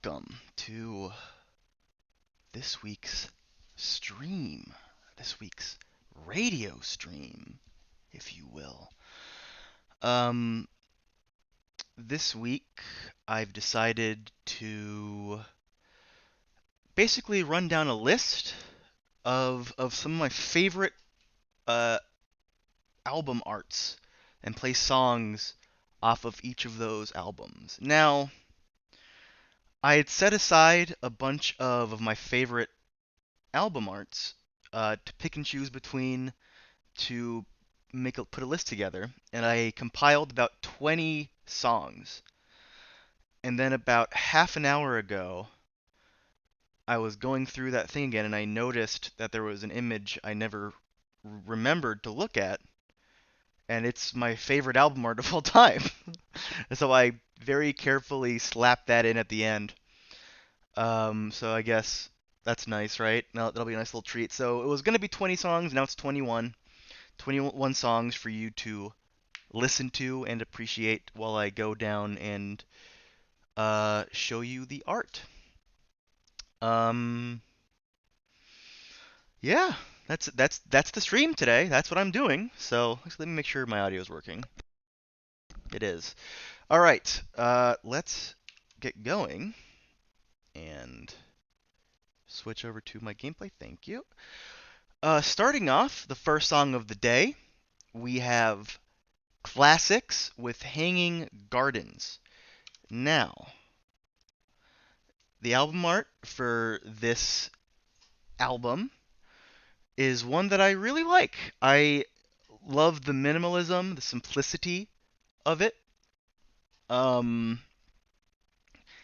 Welcome to this week's stream, this week's radio stream, if you will. Um, this week I've decided to basically run down a list of some of my favorite uh, album arts and play songs off of each of those albums. Now, I had set aside a bunch of my favorite album arts to pick and choose between to put a list together, and I compiled about 20 songs. And then about half an hour ago, I was going through that thing again, and I noticed that there was an image I never remembered to look at, and it's my favorite album art of all time. So I very carefully slapped that in at the end. So I guess that's nice, right? Now that'll be a nice little treat. So it was going to be 20 songs, now it's 21. 21 songs for you to listen to and appreciate while I go down and show you the art. Um, yeah, that's the stream today. That's what I'm doing. So let me make sure my audio is working. It is. All right, let's get going and switch over to my gameplay. Thank you. Starting off, the first song of the day, we have Classics with Hanging Gardens. Now, the album art for this album is one that I really like. I love the minimalism, the simplicity of it. Um,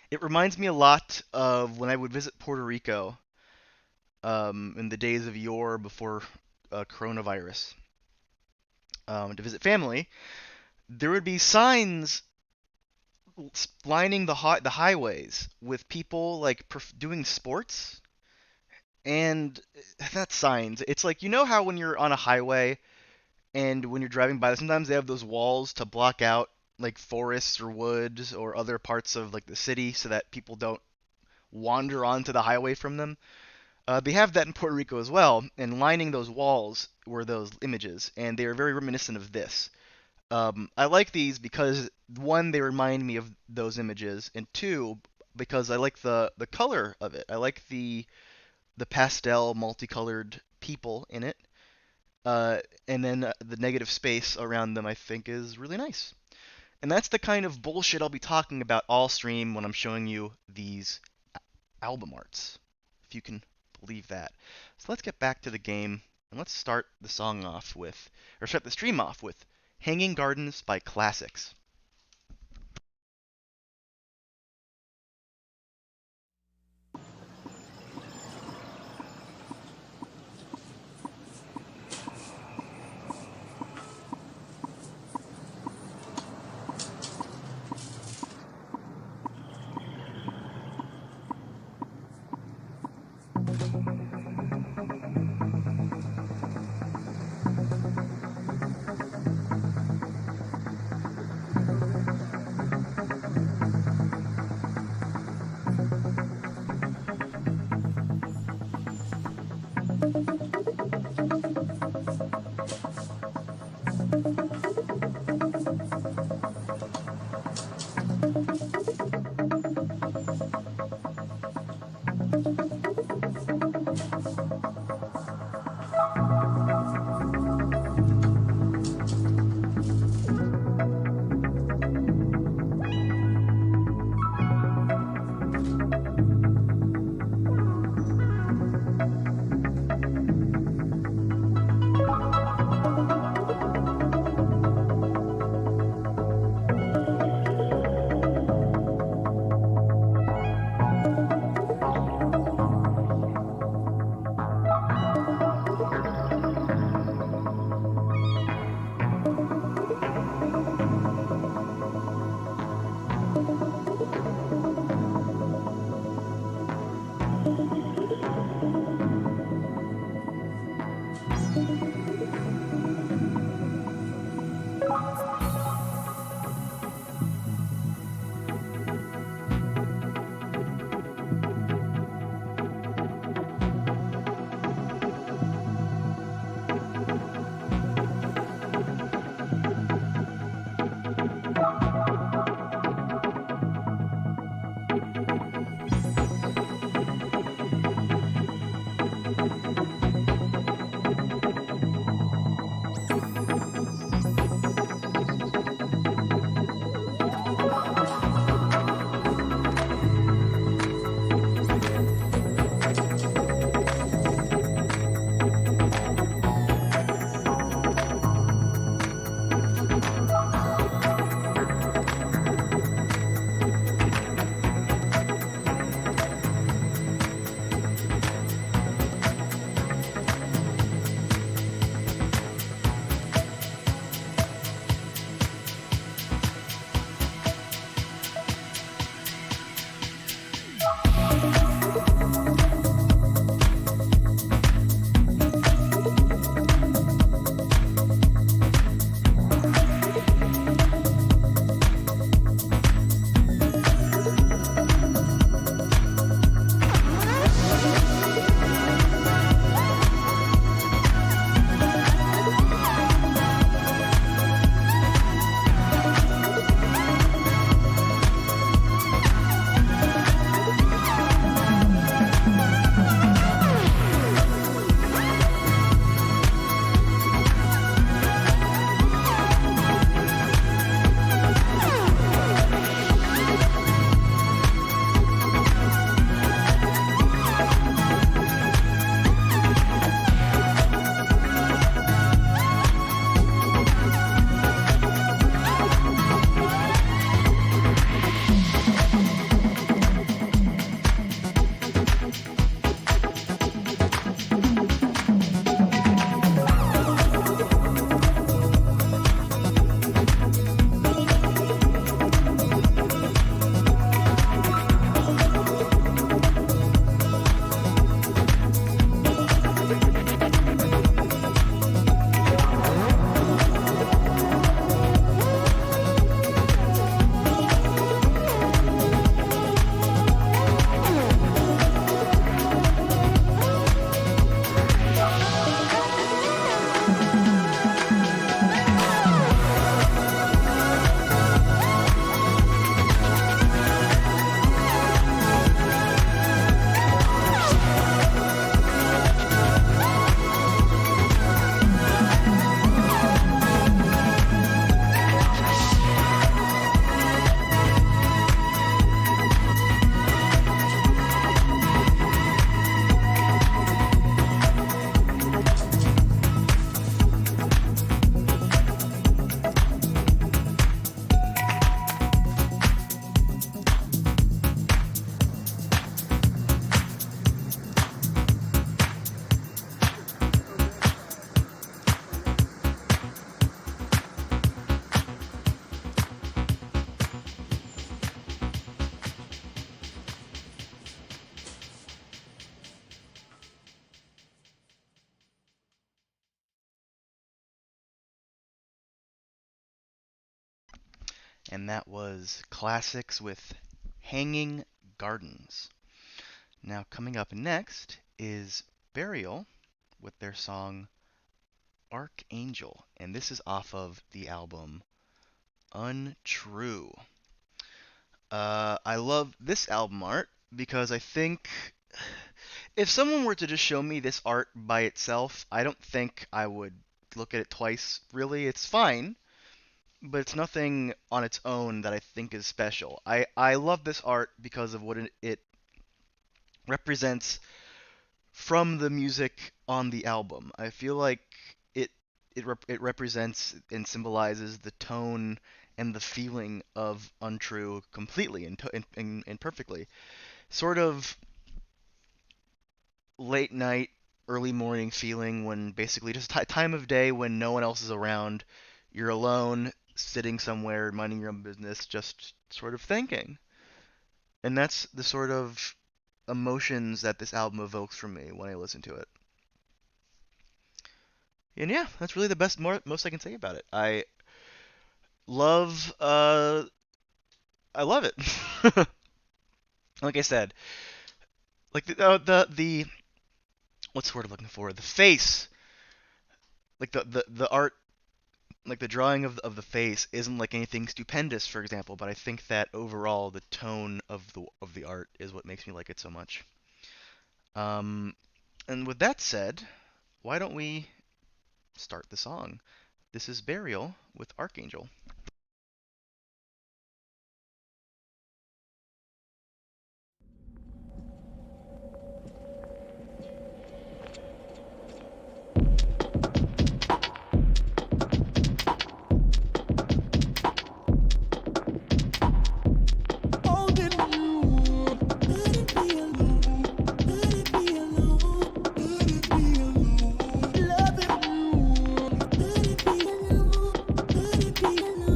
it reminds me a lot of when I would visit Puerto Rico in the days of yore before coronavirus to visit family. There would be signs lining the highways with people like doing sports, and not signs. It's like, you know how when you're on a highway and when you're driving by, sometimes they have those walls to block out like forests or woods or other parts of like the city so that people don't wander onto the highway from them. They have that in Puerto Rico as well, and lining those walls were those images, and they are very reminiscent of this. I like these because, one, they remind me of those images, and two, because I like the color of it. I like the pastel, multicolored people in it, and then the negative space around them I think is really nice. And that's the kind of bullshit I'll be talking about all stream when I'm showing you these album arts, if you can believe that. So let's get back to the game, and let's start the stream off with Hanging Gardens by Classics. and that was Classics with Hanging Gardens. Now, coming up next is Burial with their song Archangel, and this is off of the album Untrue. I love this album art because I think if someone were to just show me this art by itself, I don't think I would look at it twice, really. It's fine, but it's nothing on its own that I think is special. I love this art because of what it represents from the music on the album. I feel like it it represents and symbolizes the tone and the feeling of Untrue completely and perfectly. Sort of late night, early morning feeling when basically just time of day when no one else is around. You're alone, sitting somewhere, minding your own business, just sort of thinking. And that's the sort of emotions that this album evokes from me when I listen to it. And yeah, that's really the most I can say about it. Love I love it. Like I said, like the what's the word I'm looking for? The face, like the art, like the drawing of the face isn't like anything stupendous, for example, but I think that overall the tone of the art is what makes me like it so much. Um, and with that said, why don't we start the song? This is Burial with Archangel. Loving you,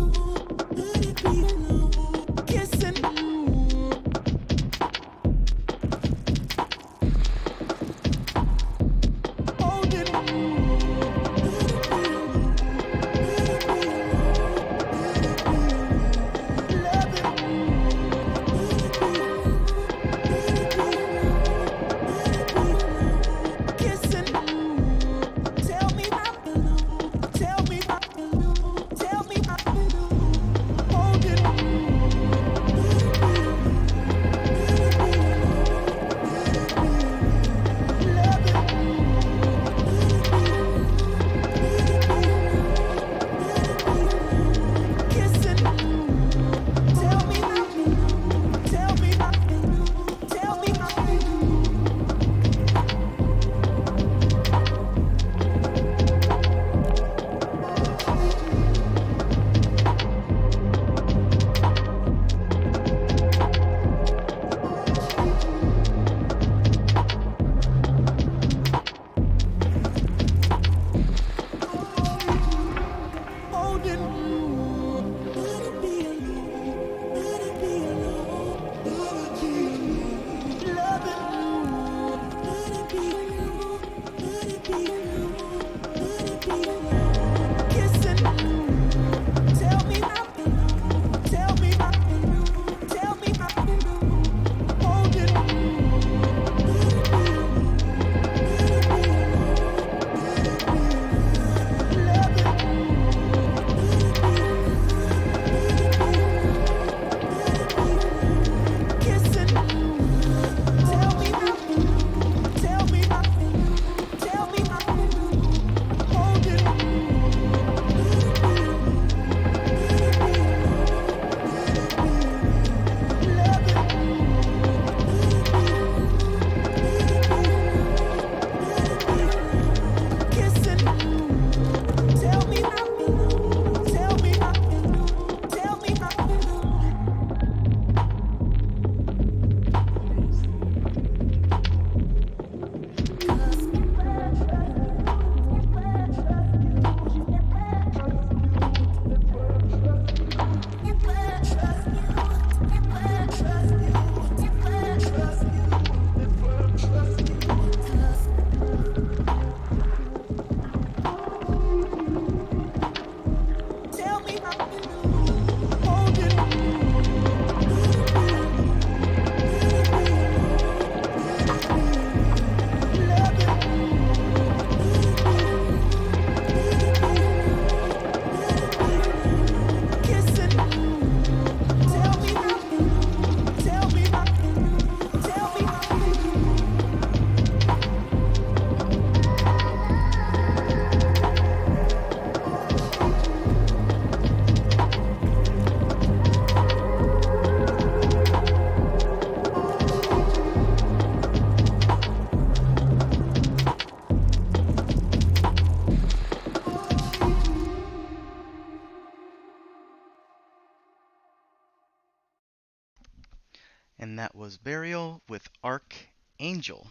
was Burial with Archangel.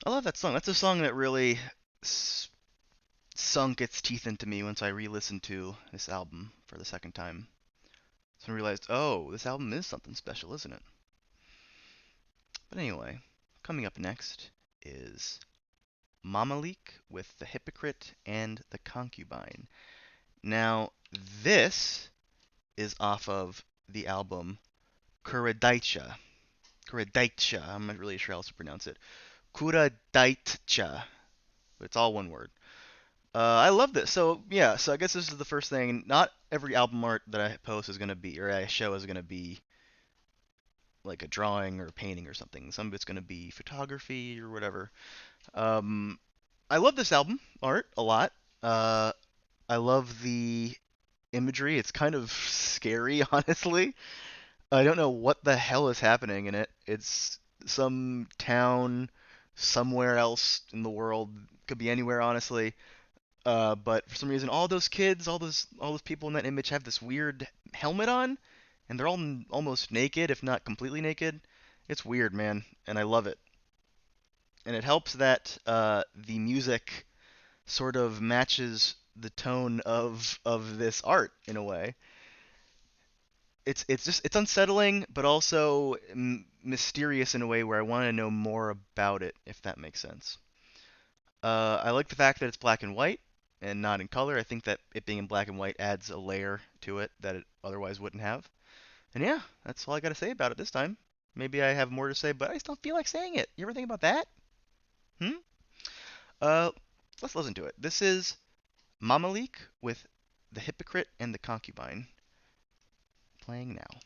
I love that song. That's a song that really sunk its teeth into me once I re-listened to this album for the second time. So I realized, oh, this album is something special, isn't it? But anyway, coming up next is Mamalik with The Hypocrite and the Concubine. Now, this is off of the album Kuradaicha. Kuradaicha, I'm not really sure how else to pronounce it. Kuradaicha, but it's all one word. I love this. So yeah, so I guess this is the first thing. Not every album art that I post is gonna be, or I show is gonna be like a drawing or a painting or something. Some of it's gonna be photography or whatever. Um, I love this album art a lot. Uh, I love the imagery. It's kind of scary, honestly. I don't know what the hell is happening in it. It's some town somewhere else in the world. Could be anywhere, honestly. But for some reason, all those kids, all those people in that image have this weird helmet on, and they're all almost naked, if not completely naked. It's weird, man, and I love it. And it helps that the music sort of matches the tone of this art in a way. It's unsettling, but also mysterious in a way where I want to know more about it, if that makes sense. I like the fact that it's black and white and not in color. I think that it being in black and white adds a layer to it that it otherwise wouldn't have. And yeah, that's all I got to say about it this time. Maybe I have more to say, but I just don't feel like saying it. You ever think about that? Hmm? Uh, let's listen to it. This is Mamalik with The Hypocrite and the Concubine, playing now.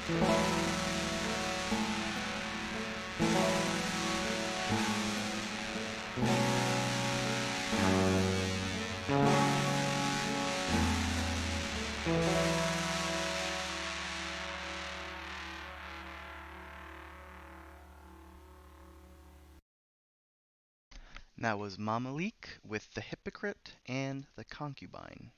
And that was Mamalik with The Hypocrite and The Concubine.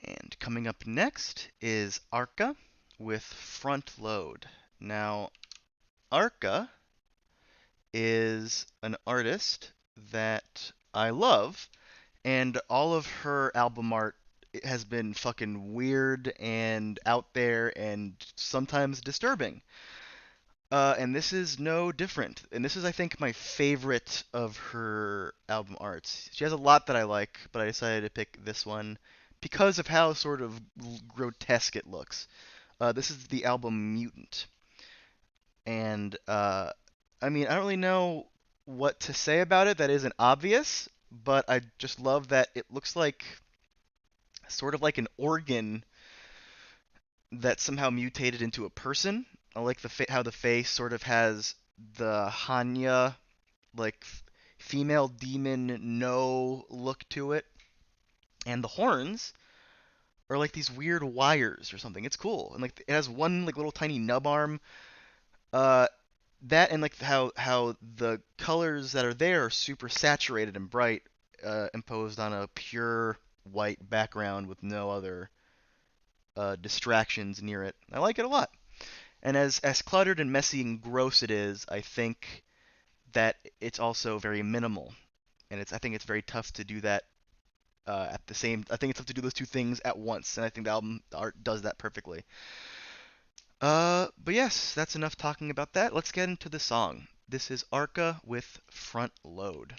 And coming up next is Arca with Front Load. Now, Arca is an artist that I love, and all of her album art has been fucking weird and out there and sometimes disturbing. And this is no different. And this is, I think, my favorite of her album arts. She has a lot that I like, but I decided to pick this one because of how sort of grotesque it looks. This is the album Mutant. And, I mean, I don't really know what to say about it that isn't obvious, but I just love that it looks like sort of like an organ that somehow mutated into a person. I like how the face sort of has the Hanya, like female demon no look to it, and the horns are like these weird wires or something. It's cool, and like it has one like little tiny nub arm. Uh, that and like how the colors that are there are super saturated and bright, imposed on a pure white background with no other distractions near it. I like it a lot. And as cluttered and messy and gross it is, I think that it's also very minimal. And I think it's very tough to do that at the same. I think it's tough to do those two things at once, and I think the album art does that perfectly. But yes, that's enough talking about that. Let's get into the song. This is Arca with Front Load.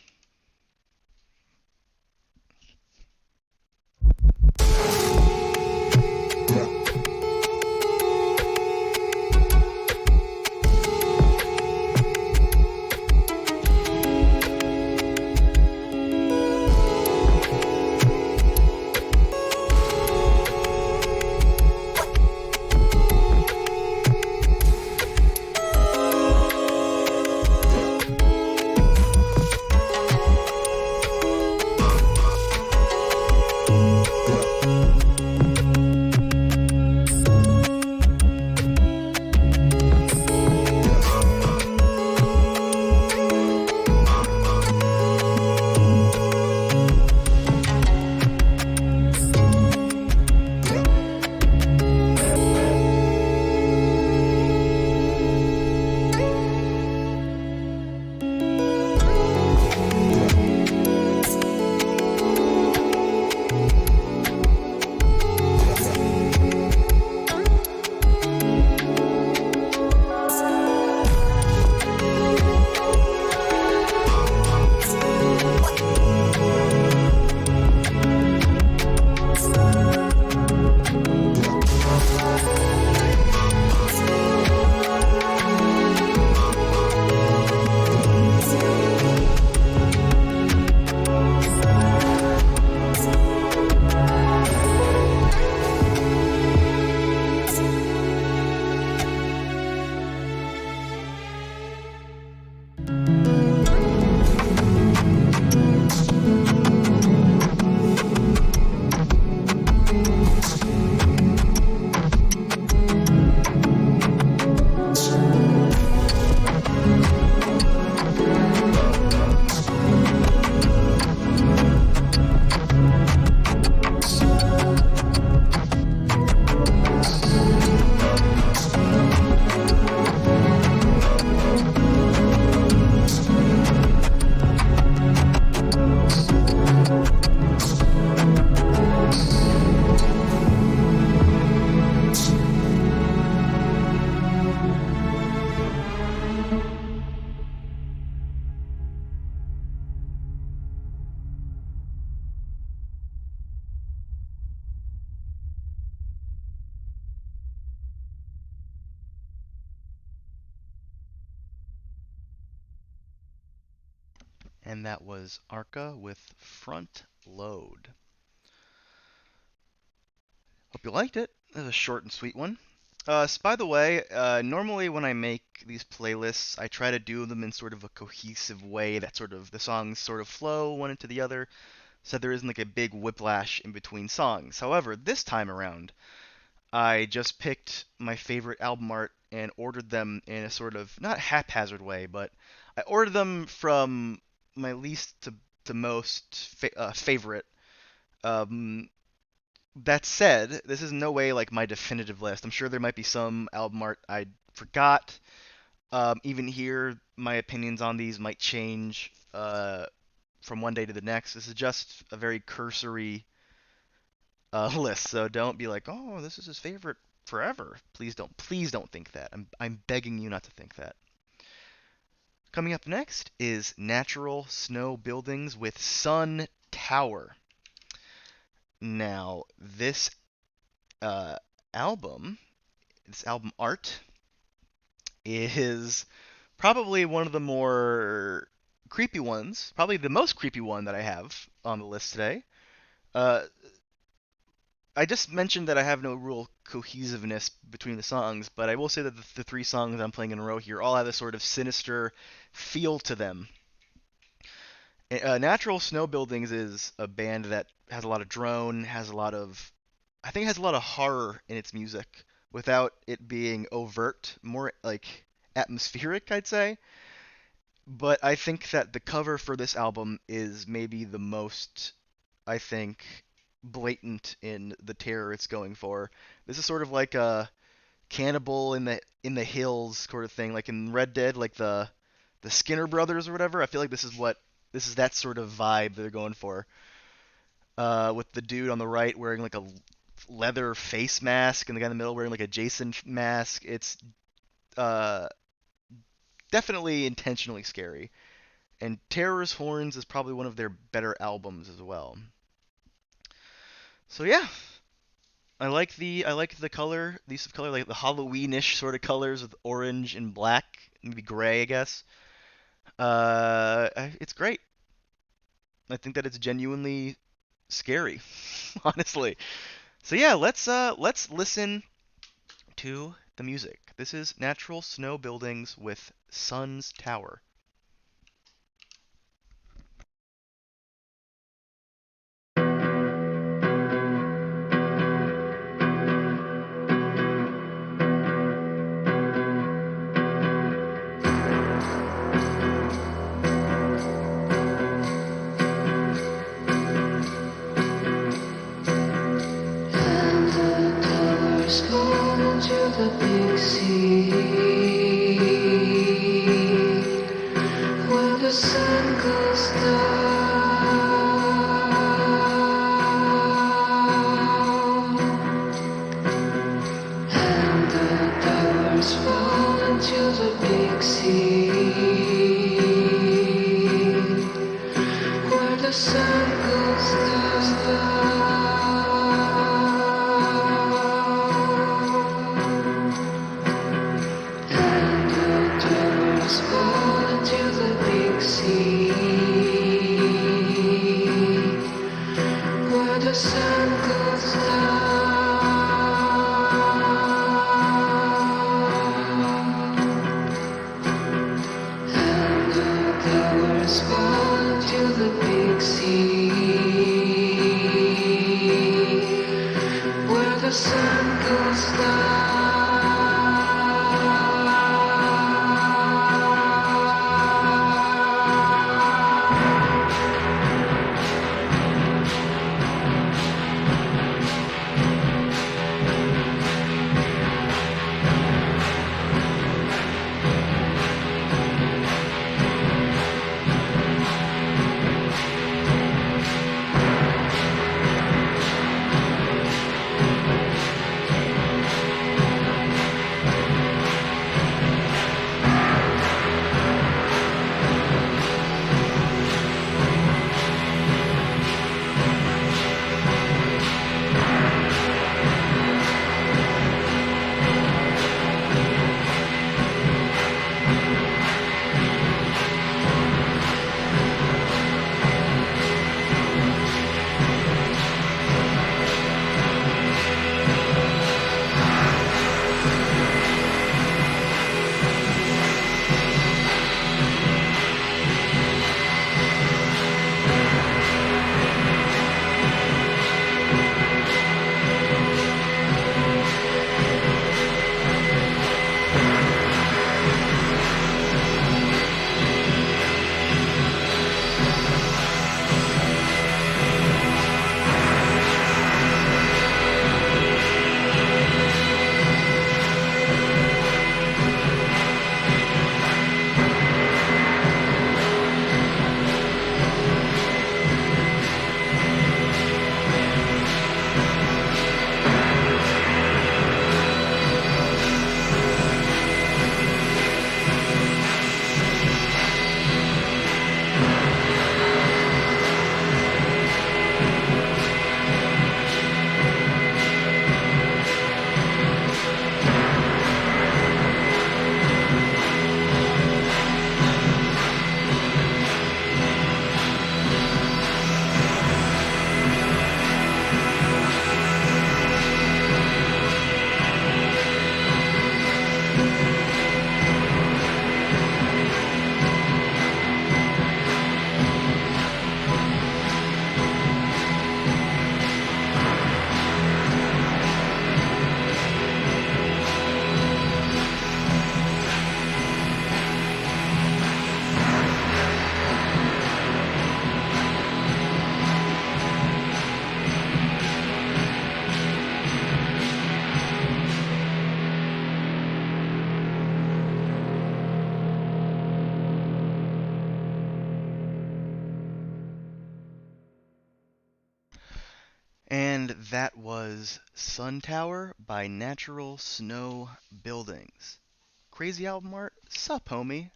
And that was Arca with Front Load. Hope you liked it. It was a short and sweet one. By the way, normally when I make these playlists, I try to do them in sort of a cohesive way that sort of the songs sort of flow one into the other, so there isn't like a big whiplash in between songs. However, this time around, I just picked my favorite album art and ordered them in a sort of not haphazard way, but I ordered them from my least to most favorite. Um, that said, this is in no way like my definitive list. I'm sure there might be some album art I forgot. Even here, my opinions on these might change from one day to the next. This is just a very cursory list, so don't be like, "Oh, this is his favorite forever." Please don't think that. I'm begging you not to think that. Coming up next is Natural Snow Buildings with Sun Tower. Now, uh, album, this album art, is probably one of the more creepy ones, probably the most creepy one that I have on the list today. Uh, I just mentioned that I have no real cohesiveness between the songs, but I will say that the three songs I'm playing in a row here all have a sort of sinister feel to them. Natural Snow Buildings is a band that has a lot of drone, has a lot of, I think it has a lot of horror in its music without it being overt, more like atmospheric, I'd say. But I think that the cover for this album is maybe the most, I think, blatant in the terror it's going for. This is sort of like a cannibal in the hills sort of thing, like in Red Dead, like the Skinner brothers or whatever. I feel like this is that sort of vibe they're going for. With the dude on the right wearing like a leather face mask and the guy in the middle wearing like a Jason mask. It's uh, definitely intentionally scary. And Terror's Horns is probably one of their better albums as well. So yeah, I like the color, the use of color, like the Halloweenish sort of colors with orange and black, maybe gray, I guess. It's great. I think that it's genuinely scary, honestly. So yeah, let's listen to the music. This is Natural Snow Buildings with Sun's Tower. The big sea, when the sun goes down, and the towers fall into the big sea, where the sun goes down. The sun goes down. That was Sun Tower by Natural Snow Buildings. Crazy album art? Sup, homie?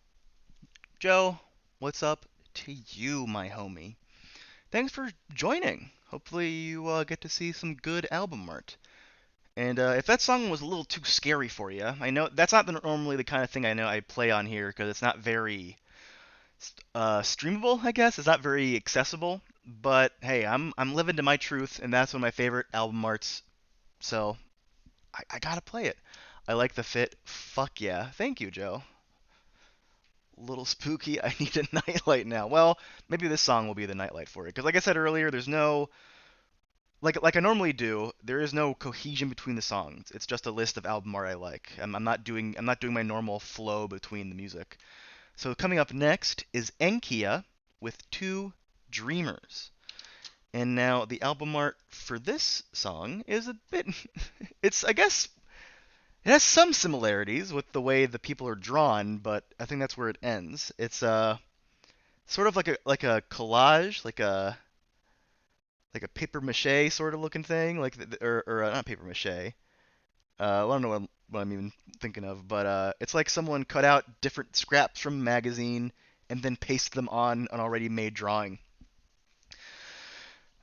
Joe, what's up to you, my homie? Thanks for joining. Hopefully you get to see some good album art. And if that song was a little too scary for you, I know that's not normally the kind of thing I know I play on here because it's not very streamable, I guess. It's not very accessible. But hey, I'm living to my truth, and that's one of my favorite album arts. So I gotta play it. I like the fit. Fuck yeah. Thank you, Joe. Little spooky. I need a nightlight now. Well, maybe this song will be the nightlight for it. Because like I said earlier, there's no like I normally do. There is no cohesion between the songs. It's just a list of album art I like. I'm not doing my normal flow between the music. So coming up next is Enkia with Two Dreamers. And now the album art for this song is a bit it's I guess it has some similarities with the way the people are drawn, but I think that's where it ends. It's sort of like a collage, like a paper mache sort of looking thing, like or not paper mache. I don't know what I'm even thinking of, but it's like someone cut out different scraps from a magazine and then pasted them on an already made drawing.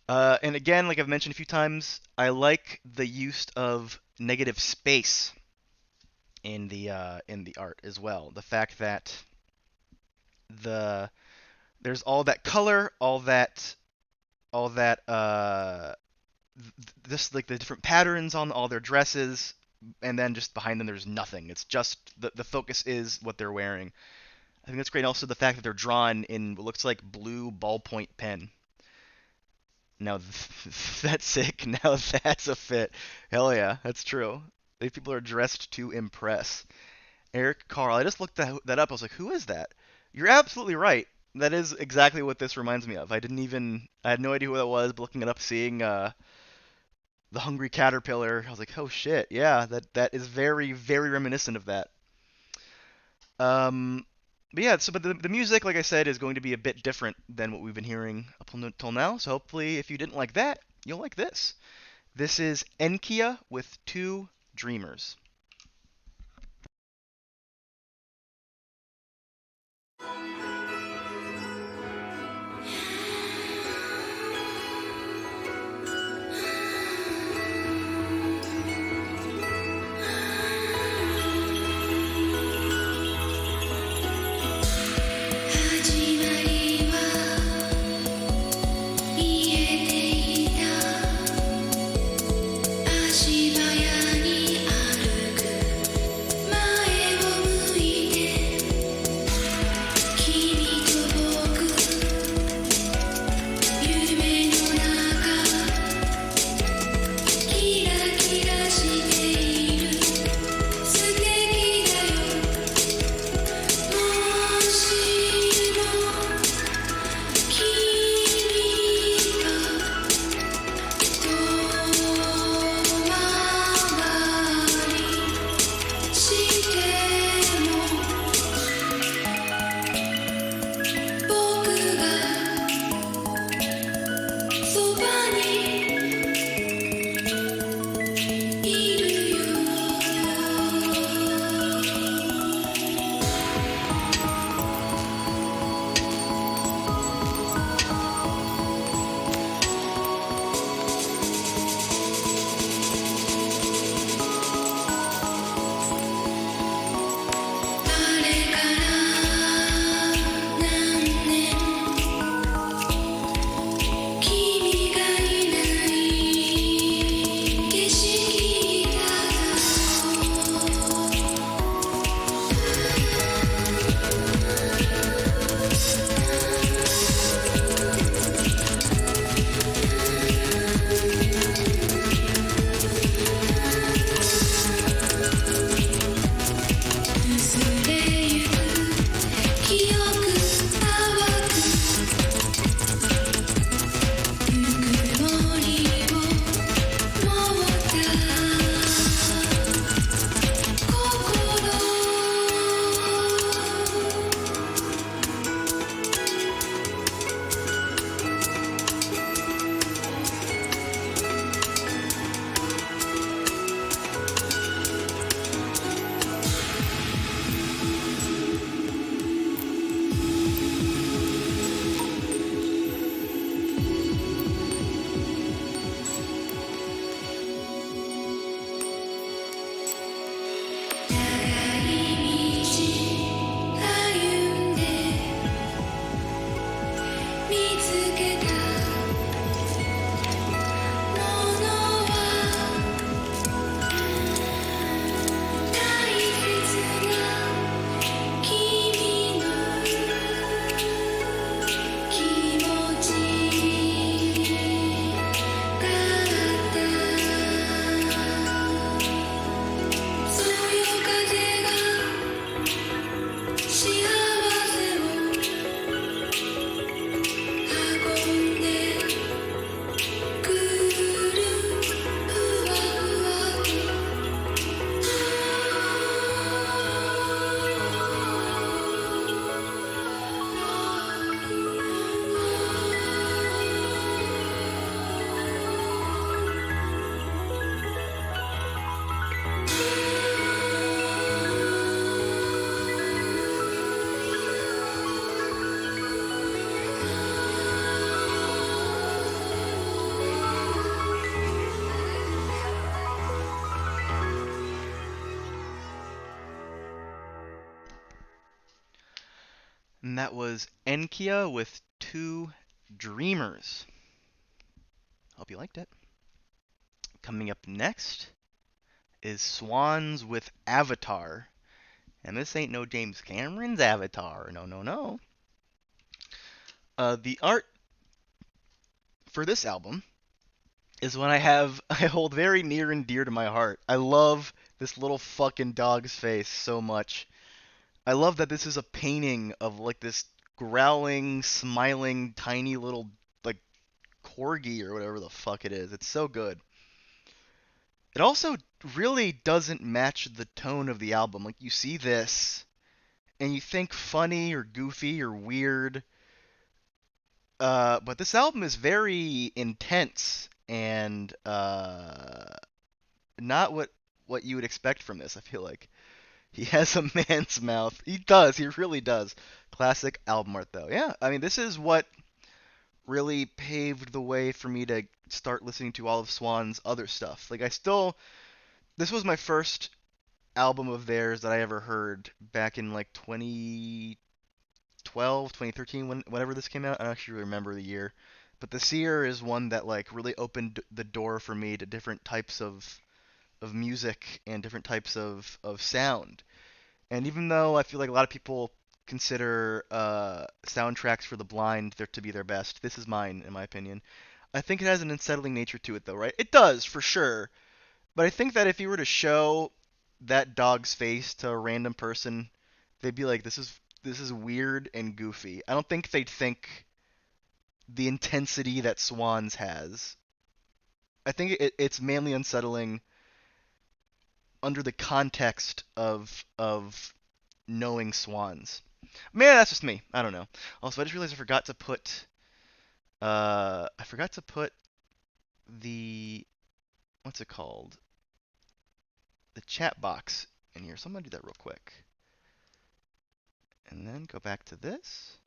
And again, like I've mentioned a few times, I like the use of negative space in the art as well. The fact that the there's all that color, all that this like the different patterns on all their dresses, and then just behind them there's nothing. It's just the focus is what they're wearing. I think that's great. Also, the fact that they're drawn in what looks like blue ballpoint pen. Now that's sick. Now that's a fit. Hell yeah, that's true. These people are dressed to impress. Eric Carl. I just looked that up. I was like, who is that? You're absolutely right. That is exactly what this reminds me of. I had no idea who that was, but looking it up, seeing the Hungry Caterpillar, I was like, oh shit, yeah, that is very, very reminiscent of that. Um, but yeah, but the music, like I said, is going to be a bit different than what we've been hearing up until now. So hopefully, if you didn't like that, you'll like this. This is Enkia with Two Dreamers. Keep And that was Enkia with Two Dreamers. Hope you liked it. Coming up next is Swans with Avatar. And this ain't no James Cameron's Avatar. No, no, no. The art for this album is one I hold very near and dear to my heart. I love this little fucking dog's face so much. I love that this is a painting of like this growling, smiling, tiny little like corgi or whatever the fuck it is. It's so good. It also really doesn't match the tone of the album. Like you see this and you think funny or goofy or weird, but this album is very intense and not what you would expect from this. I feel like he has a man's mouth. He does. He really does. Classic album art, though. Yeah, I mean, this is what really paved the way for me to start listening to all of Swan's other stuff. Like, this was my first album of theirs that I ever heard back in like 2012, 2013, whenever this came out. I don't actually remember the year. But The Seer is one that like really opened the door for me to different types of music and different types of sound. And even though I feel like a lot of people consider soundtracks for the blind to be their best, this is mine, in my opinion. I think it has an unsettling nature to it, though, right? It does, for sure. But I think that if you were to show that dog's face to a random person, they'd be like, "This is weird and goofy." I don't think they'd think the intensity that Swans has. I think it's mainly unsettling under the context of knowing Swans. Man, that's just me. I don't know. Also, I just realized I forgot to put the what's it called? The chat box in here. So I'm gonna do that real quick. And then go back to this.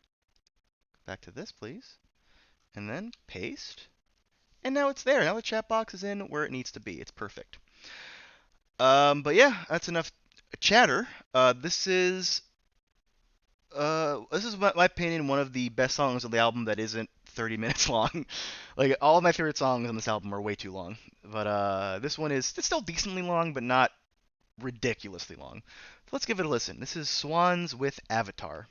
Go back to this, please. And then paste. And now it's there. Now the chat box is in where it needs to be. It's perfect. But yeah, that's enough chatter. This is my opinion, one of the best songs of the album that isn't 30 minutes long. Like all of my favorite songs on this album are way too long, but this one it's still decently long, but not ridiculously long. So let's give it a listen. This is Swans with Avatar.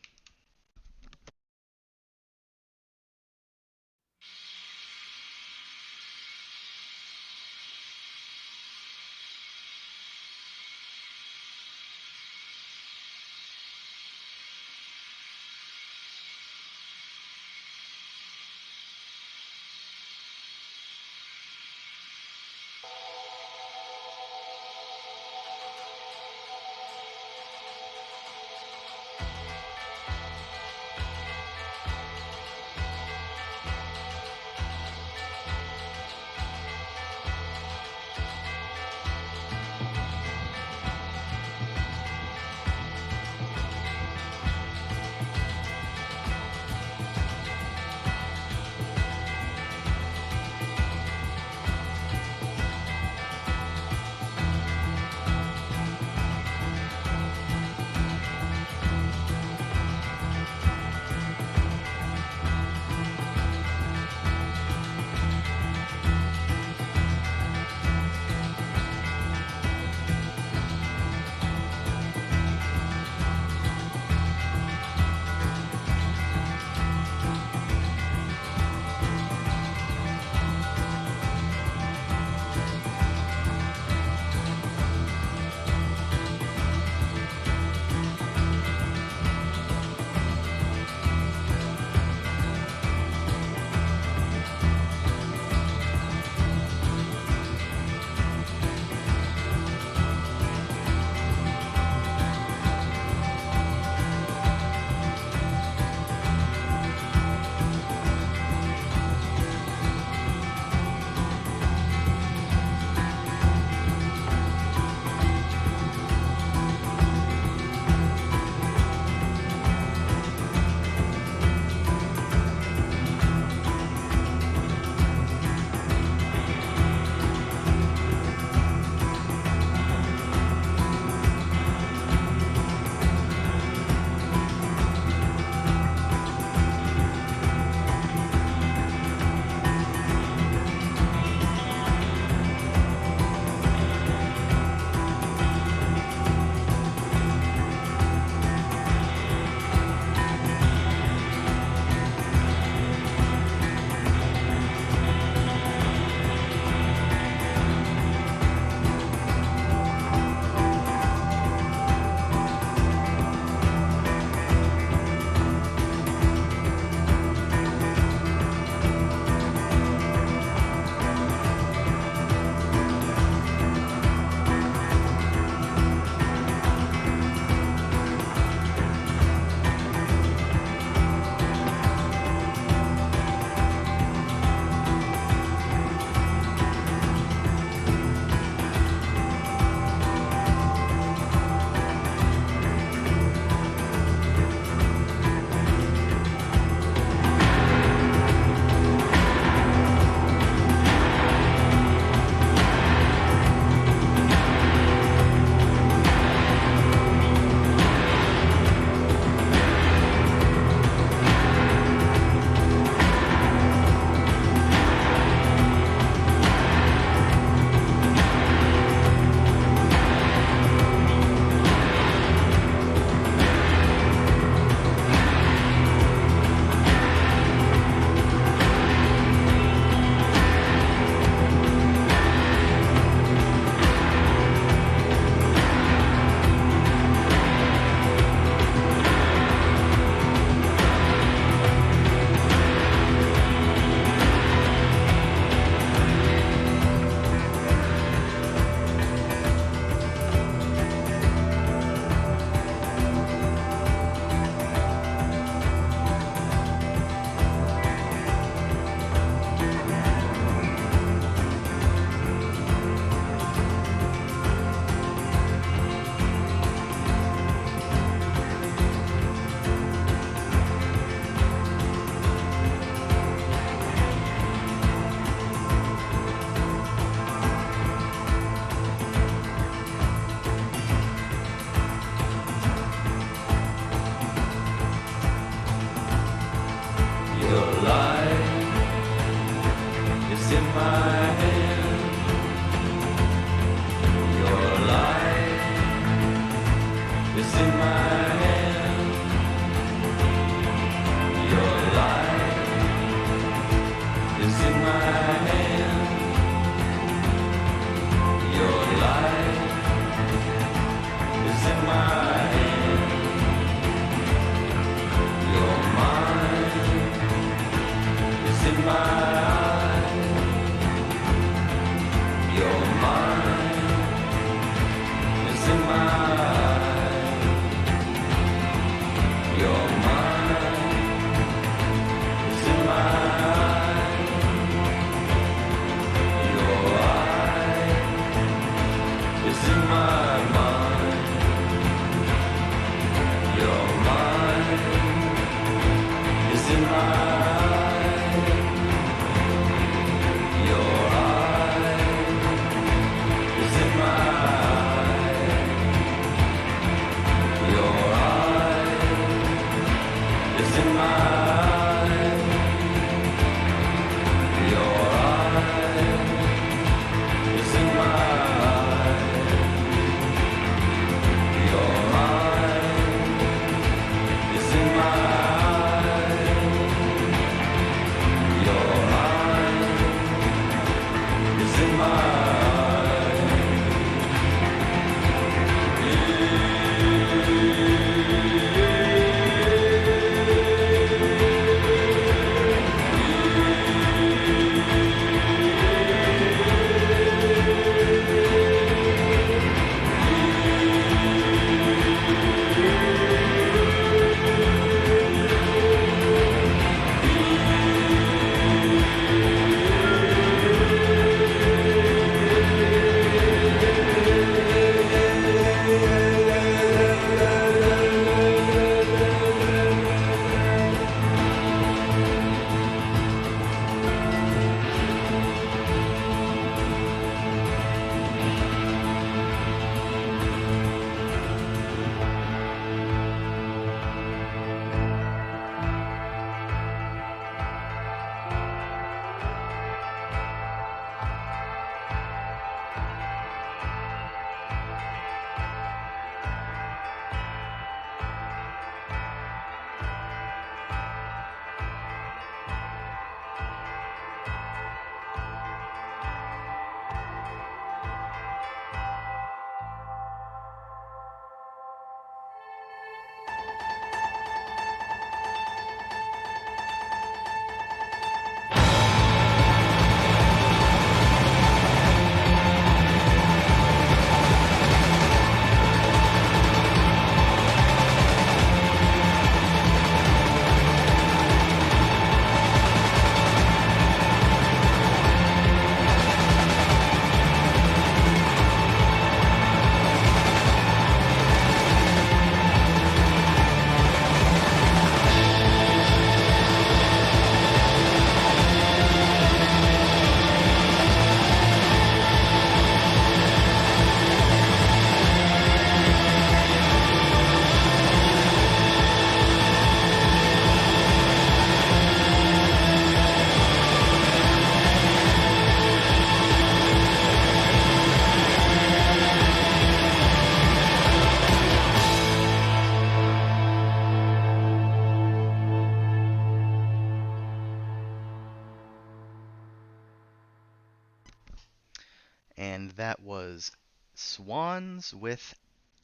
That was Swans with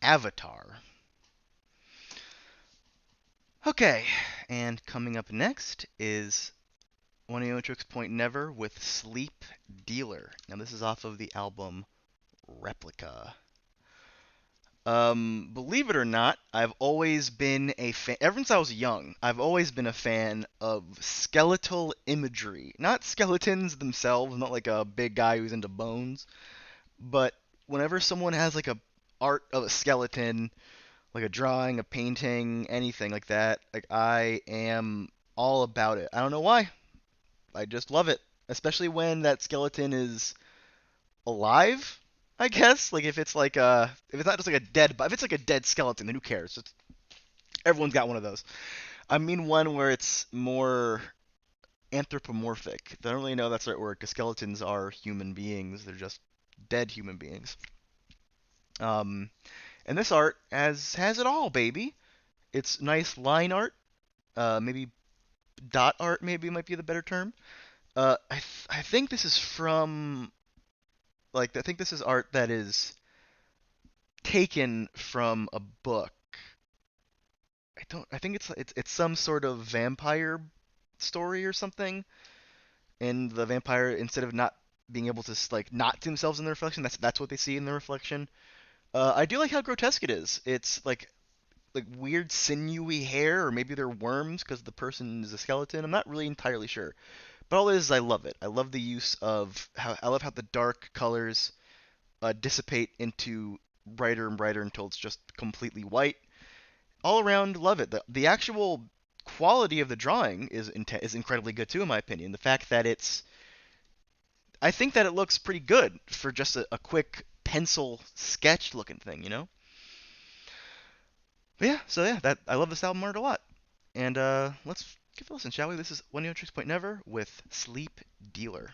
Avatar. Okay, and coming up next is Oneotrix Point Never with Sleep Dealer. Now this is off of the album Replica. Believe it or not, I've always been a fan, ever since I was young, I've always been a fan of skeletal imagery. Not skeletons themselves, not like a big guy who's into bones, but whenever someone has like a art of a skeleton, like a drawing, a painting, anything like that, like I am all about it. I don't know why. I just love it, especially when that skeleton is alive. I guess like if it's not just like a dead, but if it's like a dead skeleton, then who cares? Everyone's got one of those. I mean one where it's more anthropomorphic. I don't really know that's the right word because skeletons are human beings. They're just dead human beings. And this art has it all, baby. It's nice line art. Maybe dot art maybe might be the better term. I think this is from I think this is art that is taken from a book. I think it's some sort of vampire story or something. And the vampire, instead of not being able to like not see themselves in the reflection, that's what they see in the reflection. I do like how grotesque it is. It's like weird sinewy hair, or maybe they're worms because the person is a skeleton. I'm not really entirely sure. But all it is, I love it. I love the use of I love how the dark colors dissipate into brighter and brighter until it's just completely white. All around, love it. The actual quality of the drawing is incredibly good too, in my opinion. The fact that I think that it looks pretty good for just a quick pencil sketch looking thing, you know? But yeah, that I love this album art a lot. And let's give it a listen, shall we? This is One Tricks Point Never with Sleep Dealer.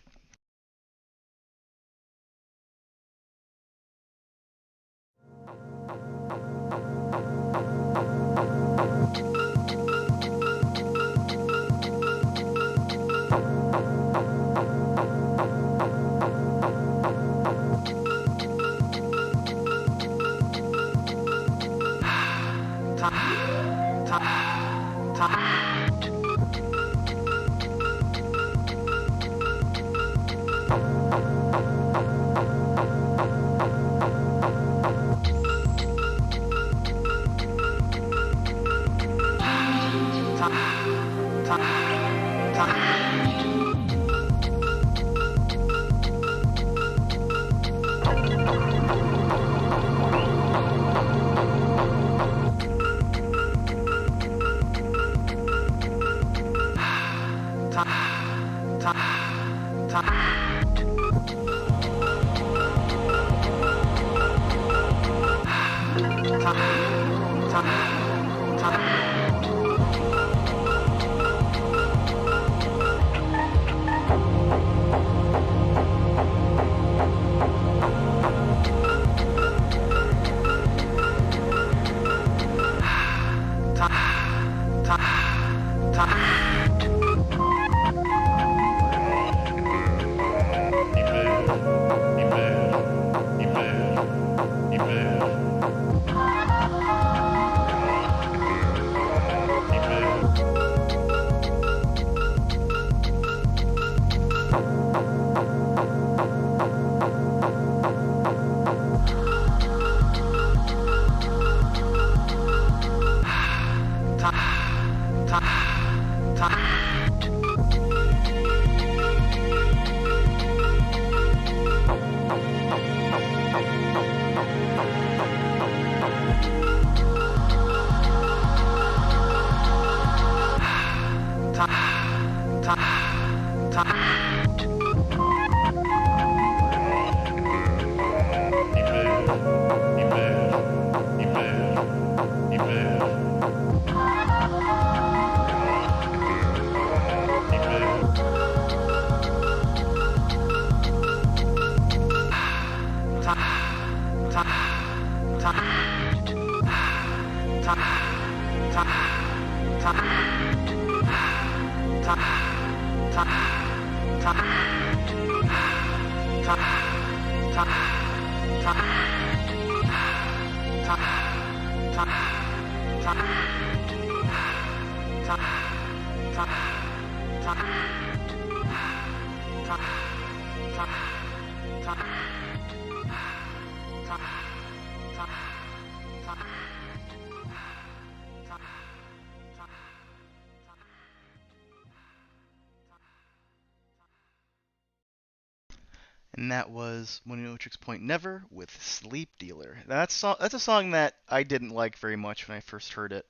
And that was When You Know Tricks Point Never with Sleep Dealer. That's a song that I didn't like very much when I first heard it.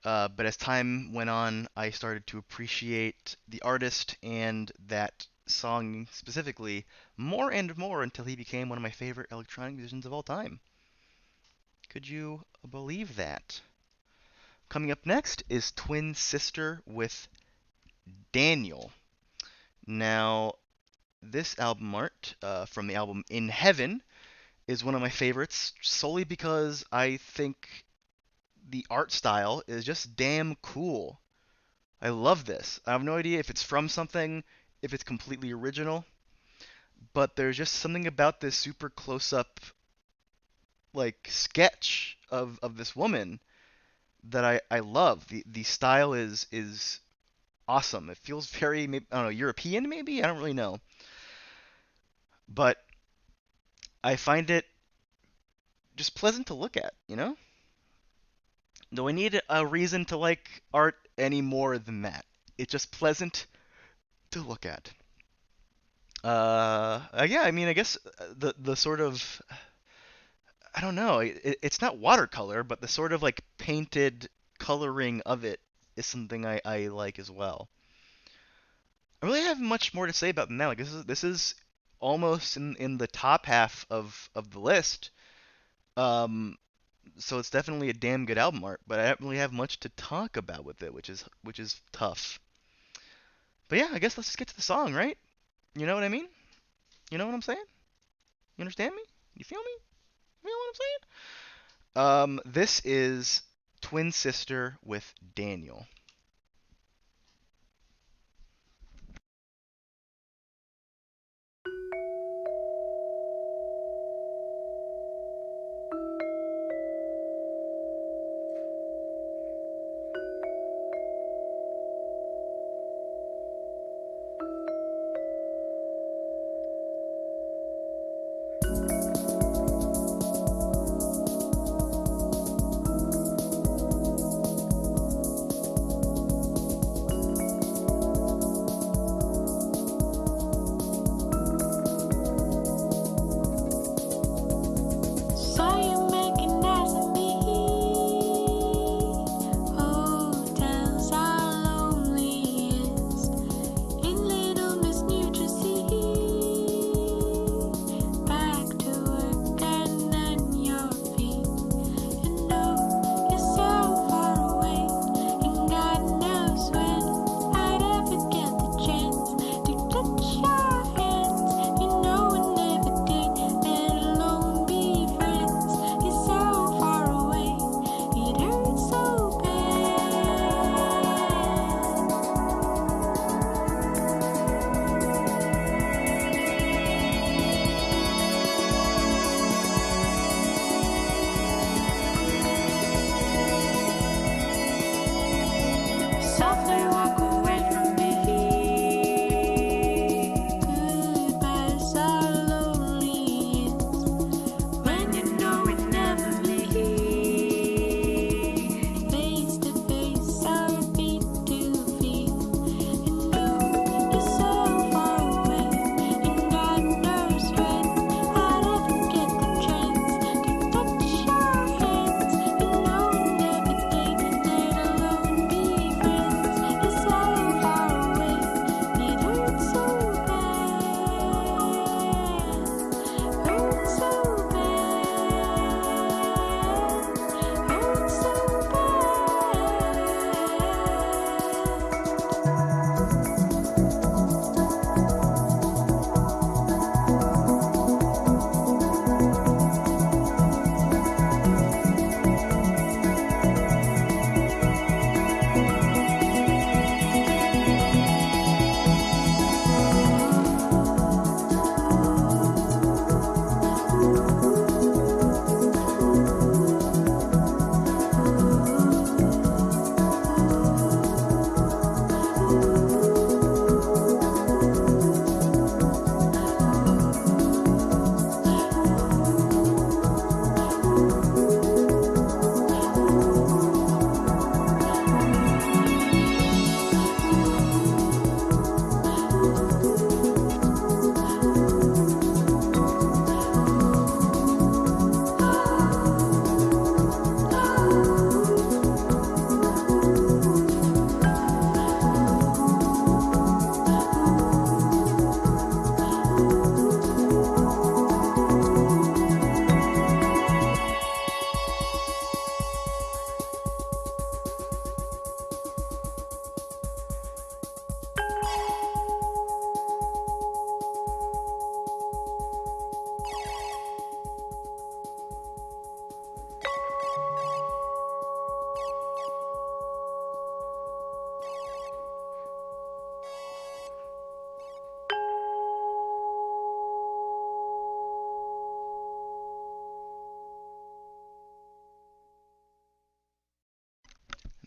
But as time went on, I started to appreciate the artist and that song specifically more and more until he became one of my favorite electronic musicians of all time. Could you believe that? Coming up next is Twin Sister with Daniel. Now, this album art from the album In Heaven is one of my favorites solely because I think the art style is just damn cool. I love this. I have no idea if it's from something, if it's completely original, but there's just something about this super close up like sketch of this woman that I love. The style is awesome. It feels very maybe, I don't know, European maybe? I don't really know. But I find it just pleasant to look at, you know? Do I need a reason to like art any more than that? It's just pleasant to look at. Yeah, I mean, I guess the sort of I don't know, it's not watercolor, but the sort of like painted coloring of it is something I like as well. I really have much more to say about them now. Like this is almost in the top half of the list. Um, so it's definitely a damn good album art, but I don't really have much to talk about with it, which is tough. But yeah, I guess let's just get to the song, right? You know what I mean? You know what I'm saying? You understand me? You feel me? You feel what I'm saying? This is Twin Sister with Daniel.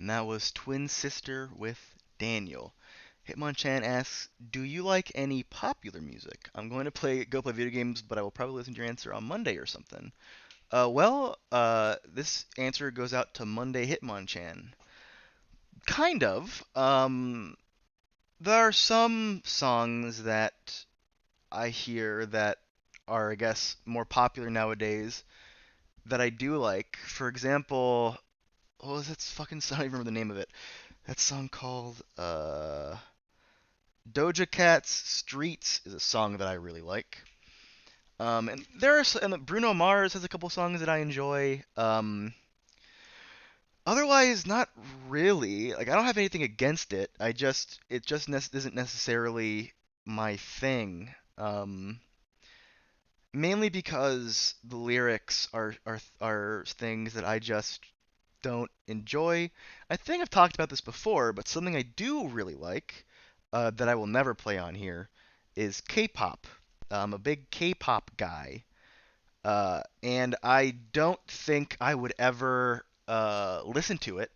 and that was Twin Sister with Daniel. Hitmonchan asks, "Do you like any popular music? I'm going to go play video games, but I will probably listen to your answer on Monday or something." This answer goes out to Monday Hitmonchan. Kind of. There are some songs that I hear that are, I guess, more popular nowadays that I do like. For example, what was that fucking song? I don't even remember the name of it. That song called Doja Cat's Streets is a song that I really like. And Bruno Mars has a couple songs that I enjoy. Otherwise, not really. Like I don't have anything against it. Isn't necessarily my thing. Mainly because the lyrics are things that I just don't enjoy. I think I've talked about this before, but something I do really like that I will never play on here is K-pop. I'm a big K-pop guy, and I don't think I would ever listen to it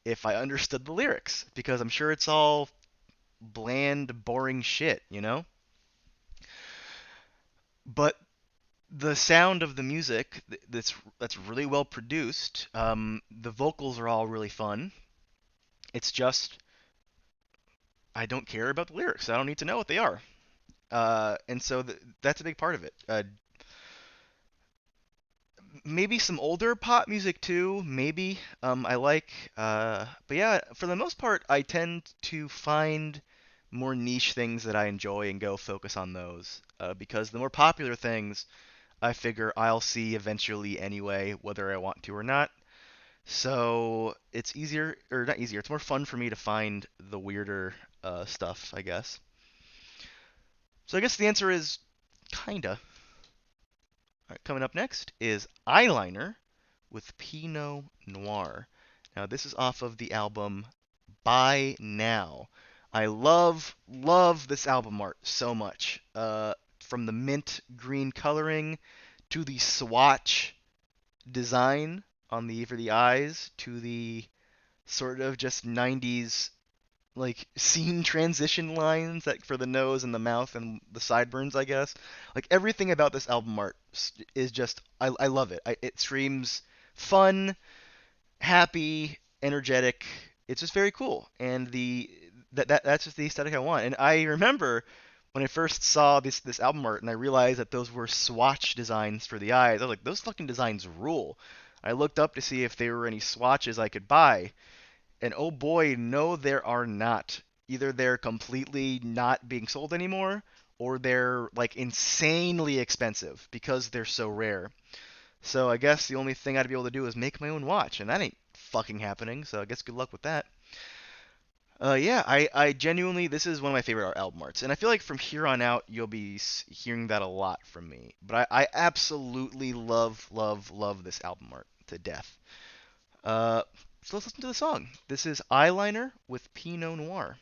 if I understood the lyrics, because I'm sure it's all bland, boring shit, you know? But the sound of the music that's really well produced. The vocals are all really fun. It's just I don't care about the lyrics. I don't need to know what they are. And so that's a big part of it. Maybe some older pop music too. Maybe I like. But yeah, for the most part, I tend to find more niche things that I enjoy and go focus on those. Because the more popular things, I figure I'll see eventually anyway, whether I want to or not. So it's easier, or not easier, it's more fun for me to find the weirder stuff, I guess. So I guess the answer is kinda. All right, coming up next is Eyeliner with Pinot Noir. Now, this is off of the album By Now. I love this album art so much. From the mint green coloring to the swatch design on the for the eyes to the sort of just 90s like scene transition lines that for the nose and the mouth and the sideburns, I guess. Like everything about this album art is just I love it. It screams fun, happy, energetic. It's just very cool, and that's just the aesthetic I want. And I remember when I first saw this album art, and I realized that those were swatch designs for the eyes. I was like, those fucking designs rule. I looked up to see if there were any swatches I could buy, and oh boy, no, there are not. Either they're completely not being sold anymore, or they're like insanely expensive because they're so rare. So I guess the only thing I'd be able to do is make my own watch, and that ain't fucking happening. So I guess good luck with that. Yeah, I genuinely, this is one of my favorite art album arts, and I feel like from here on out you'll be hearing that a lot from me. But I absolutely love this album art to death. Uh, so let's listen to the song. This is Eyeliner with Pinot Noir.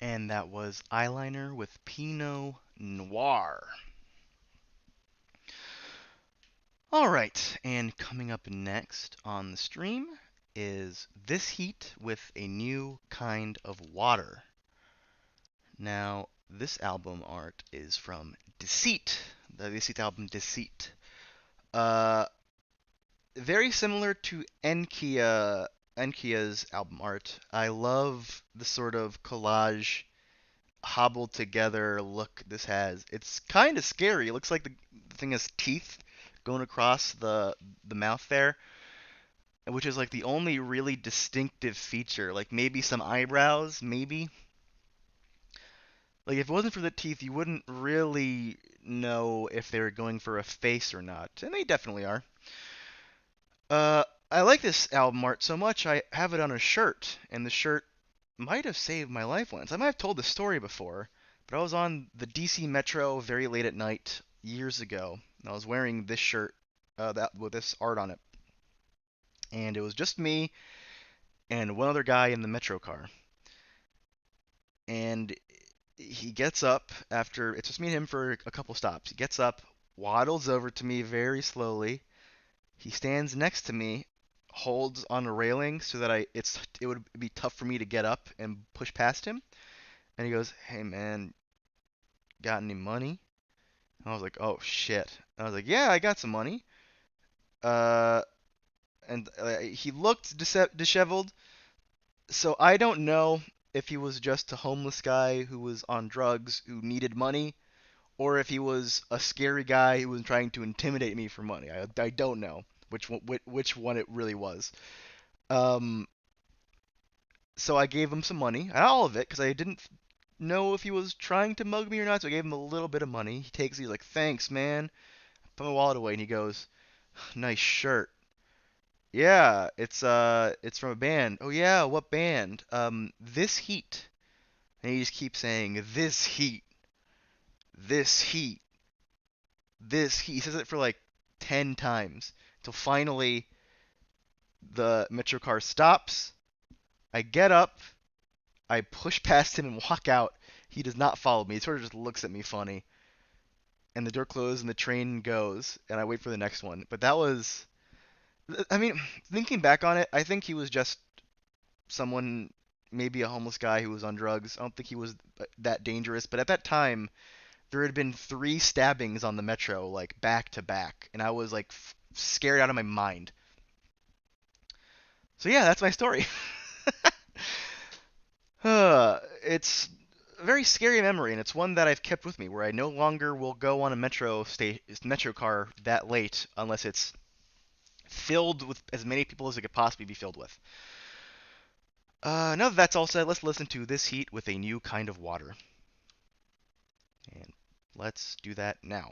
And that was Eyeliner with Pinot Noir. Alright, and coming up next on the stream is This Heat with a New Kind of Water. Now, this album art is from Deceit, the Deceit album Deceit. Uh, Very similar to Enkia's album art. I love the sort of collage, hobbled together look this has. It's kind of scary. It looks like the thing has teeth going across the mouth there, which is like the only really distinctive feature. Like maybe some eyebrows, maybe. Like if it wasn't for the teeth, you wouldn't really know if they were going for a face or not, and they definitely are. I like this album art so much, I have it on a shirt, and the shirt might have saved my life once. I might have told the story before, but I was on the DC Metro very late at night years ago, and I was wearing this shirt that with this art on it, and it was just me and one other guy in the Metro car, and he gets up after it's just me and him for a couple stops. He gets up, waddles over to me very slowly. He stands next to me, holds on a railing so that it would be tough for me to get up and push past him. And he goes, "Hey man, got any money?" And I was like, "Oh shit." And I was like, "Yeah, I got some money." Uh, and he looked disheveled, so I don't know if he was just a homeless guy who was on drugs who needed money, or if he was a scary guy who was trying to intimidate me for money. I don't know which one it really was. Um, so I gave him some money, not all of it, because I didn't know if he was trying to mug me or not. So I gave him a little bit of money. He takes it, he's like, "Thanks, man." I put my wallet away, and he goes, "Nice shirt." "Yeah, it's from a band." "Oh yeah, what band?" This Heat." And he just keeps saying, "This Heat, this Heat, this Heat." He says it for like 10 times until finally the Metro car stops. I get up, I push past him and walk out. He does not follow me. He sort of just looks at me funny. And the door closes and the train goes, and I wait for the next one. But that was, I mean, thinking back on it, I think he was just someone, maybe a homeless guy who was on drugs. I don't think he was that dangerous. But at that time, there had been 3 stabbings on the Metro, like back to back, and I was like scared out of my mind. So yeah, that's my story. It's a very scary memory, and it's one that I've kept with me, where I no longer will go on a metro car that late unless it's filled with as many people as it could possibly be filled with. Now that that's all said, let's listen to This Heat with a New Kind of Water. And let's do that now.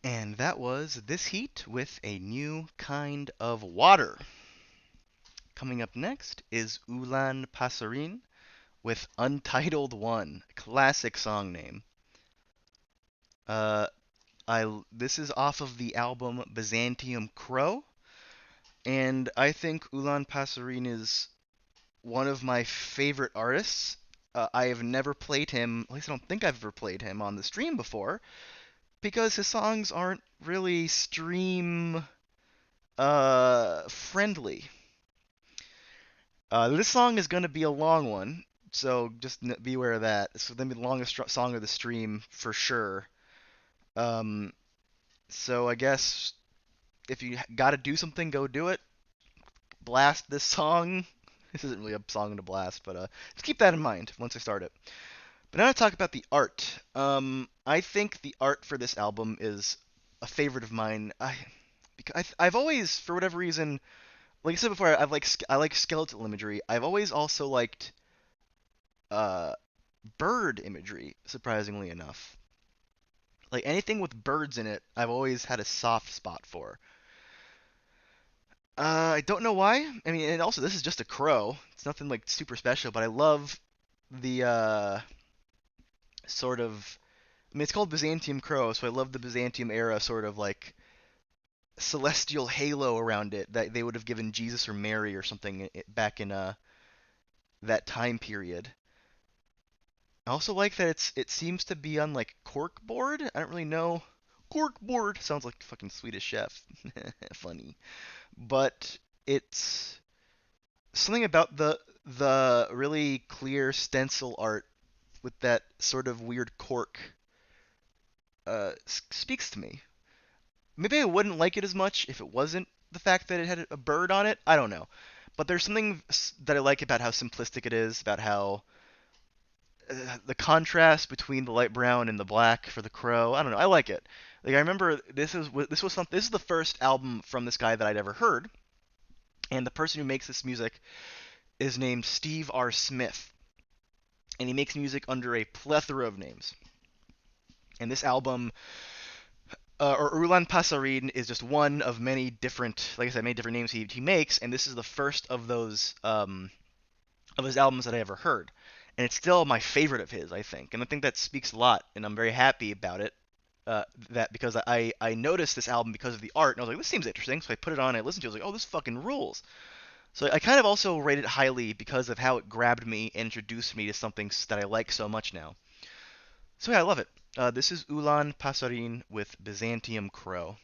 And that was This Heat with A New Kind of Water. Coming up next is Ulan Pasarin with Untitled One, classic song name. Uh, this is off of the album Byzantium Crow, and I think Ulan Pasarin is one of my favorite artists. I have never played him, at least I don't think I've ever played him on the stream before, because his songs aren't really stream friendly. This song is going to be a long one, so just be aware of that. It's going to be the longest song of the stream for sure. Um, so I guess if you got to do something, go do it. Blast this song. This isn't really a song to blast, but just keep that in mind once I start it. But now to talk about the art. I think the art for this album is a favorite of mine. I've always, for whatever reason, like I said before, I like skeletal imagery. I've always also liked uh, bird imagery, surprisingly enough. Like anything with birds in it, I've always had a soft spot for. I don't know why. I mean, and also this is just a crow. It's nothing like super special, but I love the sort of. I mean, it's called Byzantium Crow, so I love the Byzantium era sort of like celestial halo around it that they would have given Jesus or Mary or something back in that time period. I also like that it seems to be on like corkboard. I don't really know. Corkboard sounds like fucking Swedish Chef. Funny, but it's something about the really clear stencil art with that sort of weird cork speaks to me. Maybe I wouldn't like it as much if it wasn't the fact that it had a bird on it. I don't know, but there's something that I like about how simplistic it is, about how the contrast between the light brown and the black for the crow. I don't know. I like it. Like I remember this is the first album from this guy that I'd ever heard, and the person who makes this music is named Steve R. Smith, and he makes music under a plethora of names. And this album, or Ulan Pasarin, is just one of many different, like I said, many different names he makes, and this is the first of his albums that I ever heard. And it's still my favorite of his, I think. And I think that speaks a lot, and I'm very happy about it. That because I noticed this album because of the art, and I was like, this seems interesting. So I put it on, and I listened to it. I was like, oh, this fucking rules. So I kind of also rate it highly because of how it grabbed me and introduced me to something that I like so much now. So yeah, I love it. This is Ulan Pasarin with Byzantium Crow.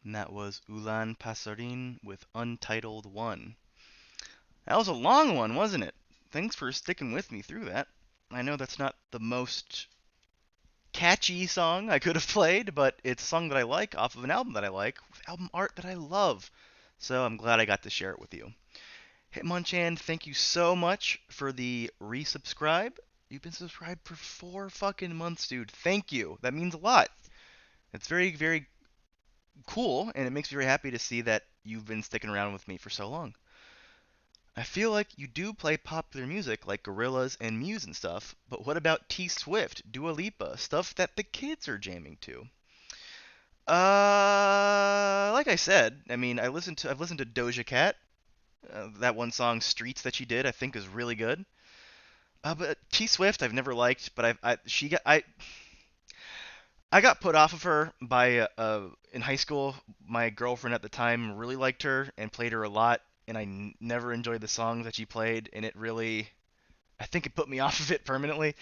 And that was Ulan Pasarin with Untitled One. That was a long one, wasn't it? Thanks for sticking with me through that. I know that's not the most catchy song I could have played, but it's a song that I like off of an album that I like, with album art that I love. So I'm glad I got to share it with you. Hitmonchan, thank you so much for the resubscribe. You've been subscribed for 4 fucking months, dude. Thank you. That means a lot. It's very, very cool, and it makes me very happy to see that you've been sticking around with me for so long. I feel like you do play popular music like Gorillaz and Muse and stuff, but what about T Swift, Dua Lipa, stuff that the kids are jamming to? Like I said, I mean, I've listened to Doja Cat. That one song Streets that she did, I think is really good. But T Swift I've never liked, but I got put off of her by in high school. My girlfriend at the time really liked her and played her a lot, and I never enjoyed the songs that she played, and it really, I think it put me off of it permanently.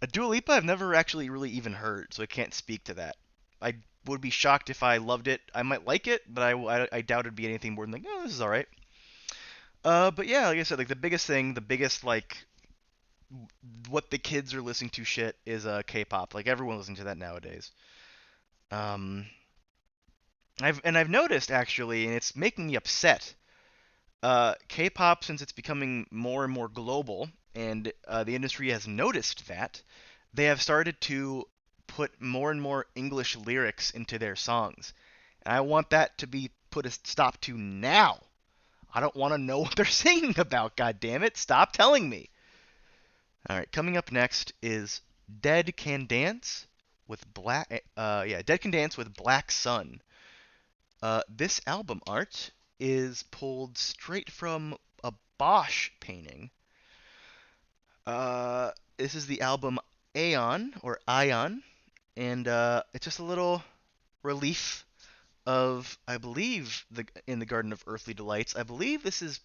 A Dua Lipa I've never actually really even heard, so I can't speak to that. I would be shocked if I loved it. I might like it, but I doubt it'd be anything more than like, oh, this is all right. But yeah, like I said, like the biggest thing, the biggest like what the kids are listening to shit is K-pop. Like everyone's listening to that nowadays. Um, I've noticed actually, and it's making me upset. K-pop, since it's becoming more and more global, and the industry has noticed that, they have started to put more and more English lyrics into their songs. And I want that to be put a stop to now. I don't want to know what they're singing about, god damn it. Stop telling me. Alright, coming up next is Dead Can Dance with Dead Can Dance with Black Sun. This album art is pulled straight from a Bosch painting. This is the album Aeon, or Ion, and it's just a little relief of, I believe, in the Garden of Earthly Delights. I believe this is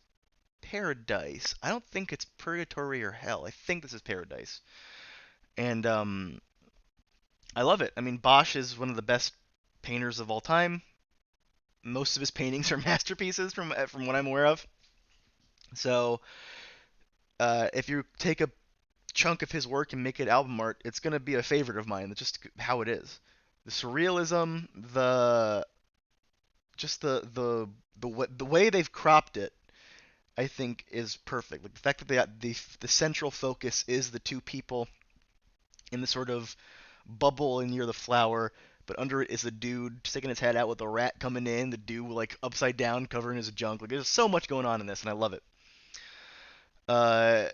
Paradise. I don't think it's Purgatory or Hell. I think this is Paradise. And I love it. I mean, Bosch is one of the best painters of all time. most of his paintings are masterpieces from what I'm aware of. So if you take a chunk of his work and make it album art, it's gonna be a favorite of mine. That's just how it is. The surrealism, the just the way they've cropped it, I think is perfect. Like the fact that they got the central focus is the two people in the sort of bubble near the flower, but under it is a dude sticking his head out with a rat coming in. The dude like upside down, covering his junk. Like there's so much going on in this, and I love it. Uh,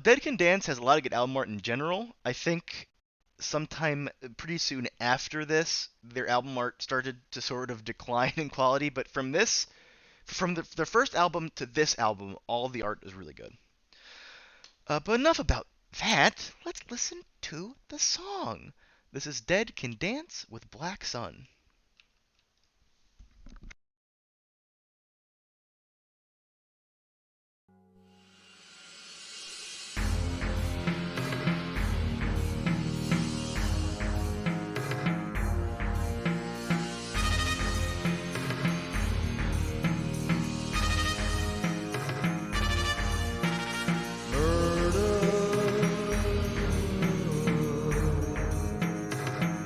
Dead Can Dance has a lot of good album art in general. I think sometime pretty soon after this, their album art started to sort of decline in quality. But from their first album to this album, all the art is really good. But enough about that. Let's listen to the song. This is Dead Can Dance with Black Sun.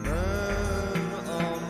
Man on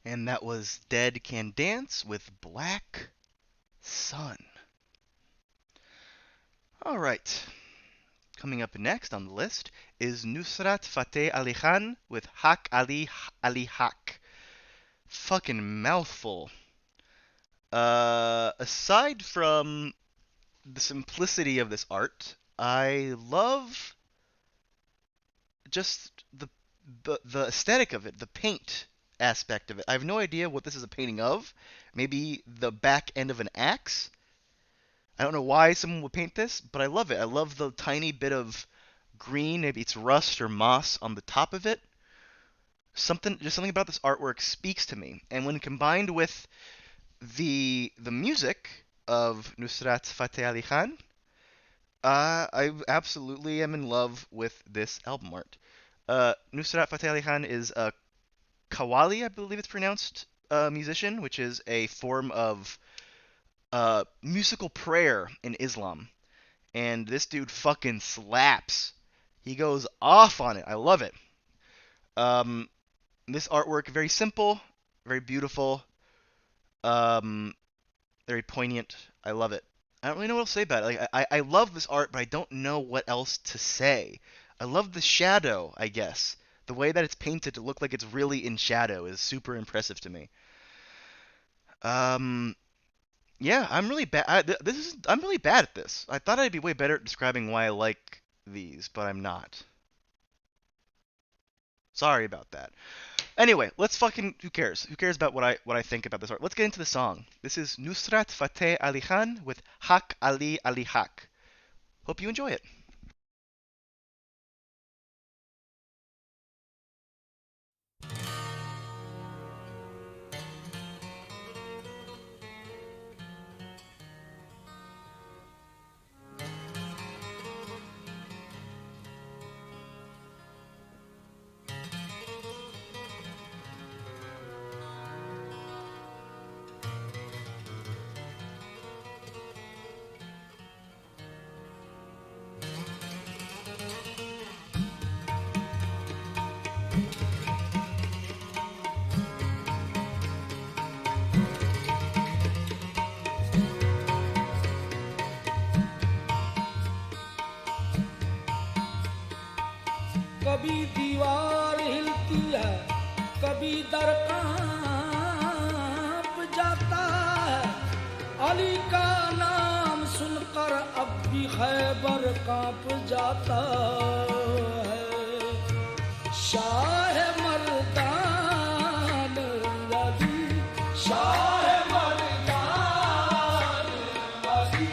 And that was Dead Can Dance with Black Sun. All right. Coming up next on the list is Nusrat Fateh Ali Khan with Haq Ali Ali Haq. Fucking mouthful. Aside from the simplicity of this art, I love just the aesthetic of it, the paint aspect of it. I have no idea what this is a painting of. Maybe the back end of an axe. I don't know why someone would paint this, but I love it. I love the tiny bit of green, maybe it's rust or moss on the top of it. Something about this artwork speaks to me, and when combined with the music of Nusrat Fateh Ali Khan, I absolutely am in love with this album art. Nusrat Fateh Ali Khan is a Qawwali, I believe it's pronounced, musician, which is a form of musical prayer in Islam. And this dude fucking slaps. He goes off on it. I love it. This artwork, very simple, very beautiful, very poignant. I love it. I don't really know what else to say about it. Like, I love this art, but I don't know what else to say. I love the shadow, I guess. The way that it's painted to look like it's really in shadow is super impressive to me. Yeah, I'm really bad. I'm really bad at this. I thought I'd be way better at describing why I like these, but I'm not. Sorry about that. Anyway, let's fucking who cares? Who cares about what I think about this art? Let's get into the song. This is Nusrat Fateh Ali Khan with Haq Ali Ali Haq. Hope you enjoy it. कभी दीवार हिलती है कभी दर कांप जाता है अली का नाम सुनकर अब भी खैबर कांप जाता है शाह मर्दान अली शाह मर्दान अली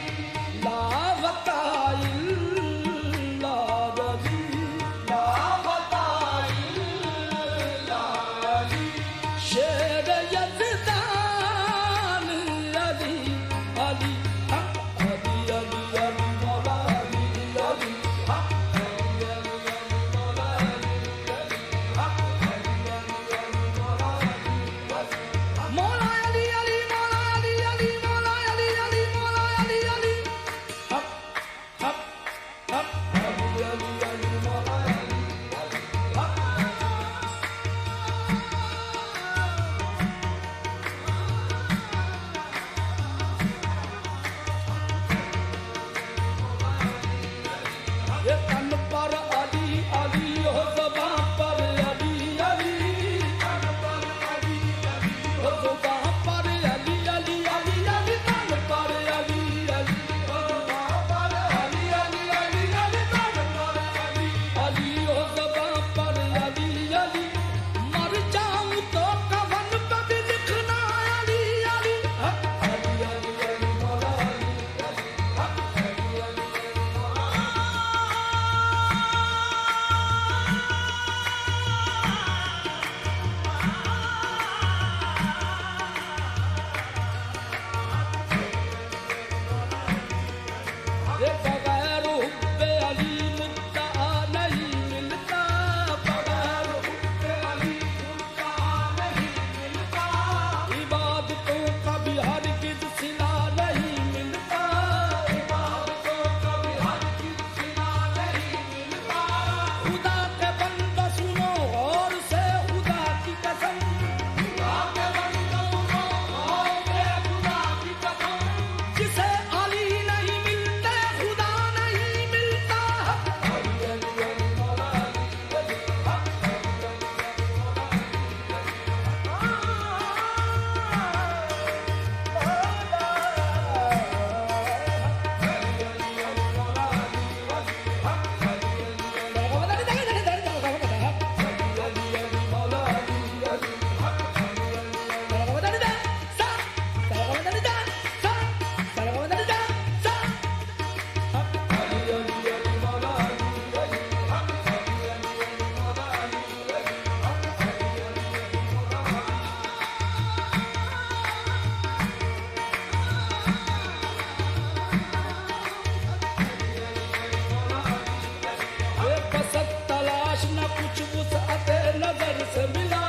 तलाश न कुछ वुसअत नजर से मिला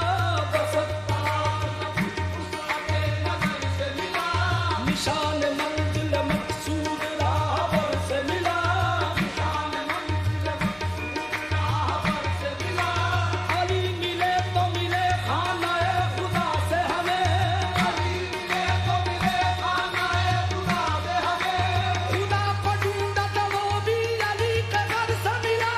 बस निशान मंजिल मकसूद राहबर से मिला अली मिले तो मिले खानाए खुदा से हमें खुदा को ढूंढा तो वो भी अली के घर से मिला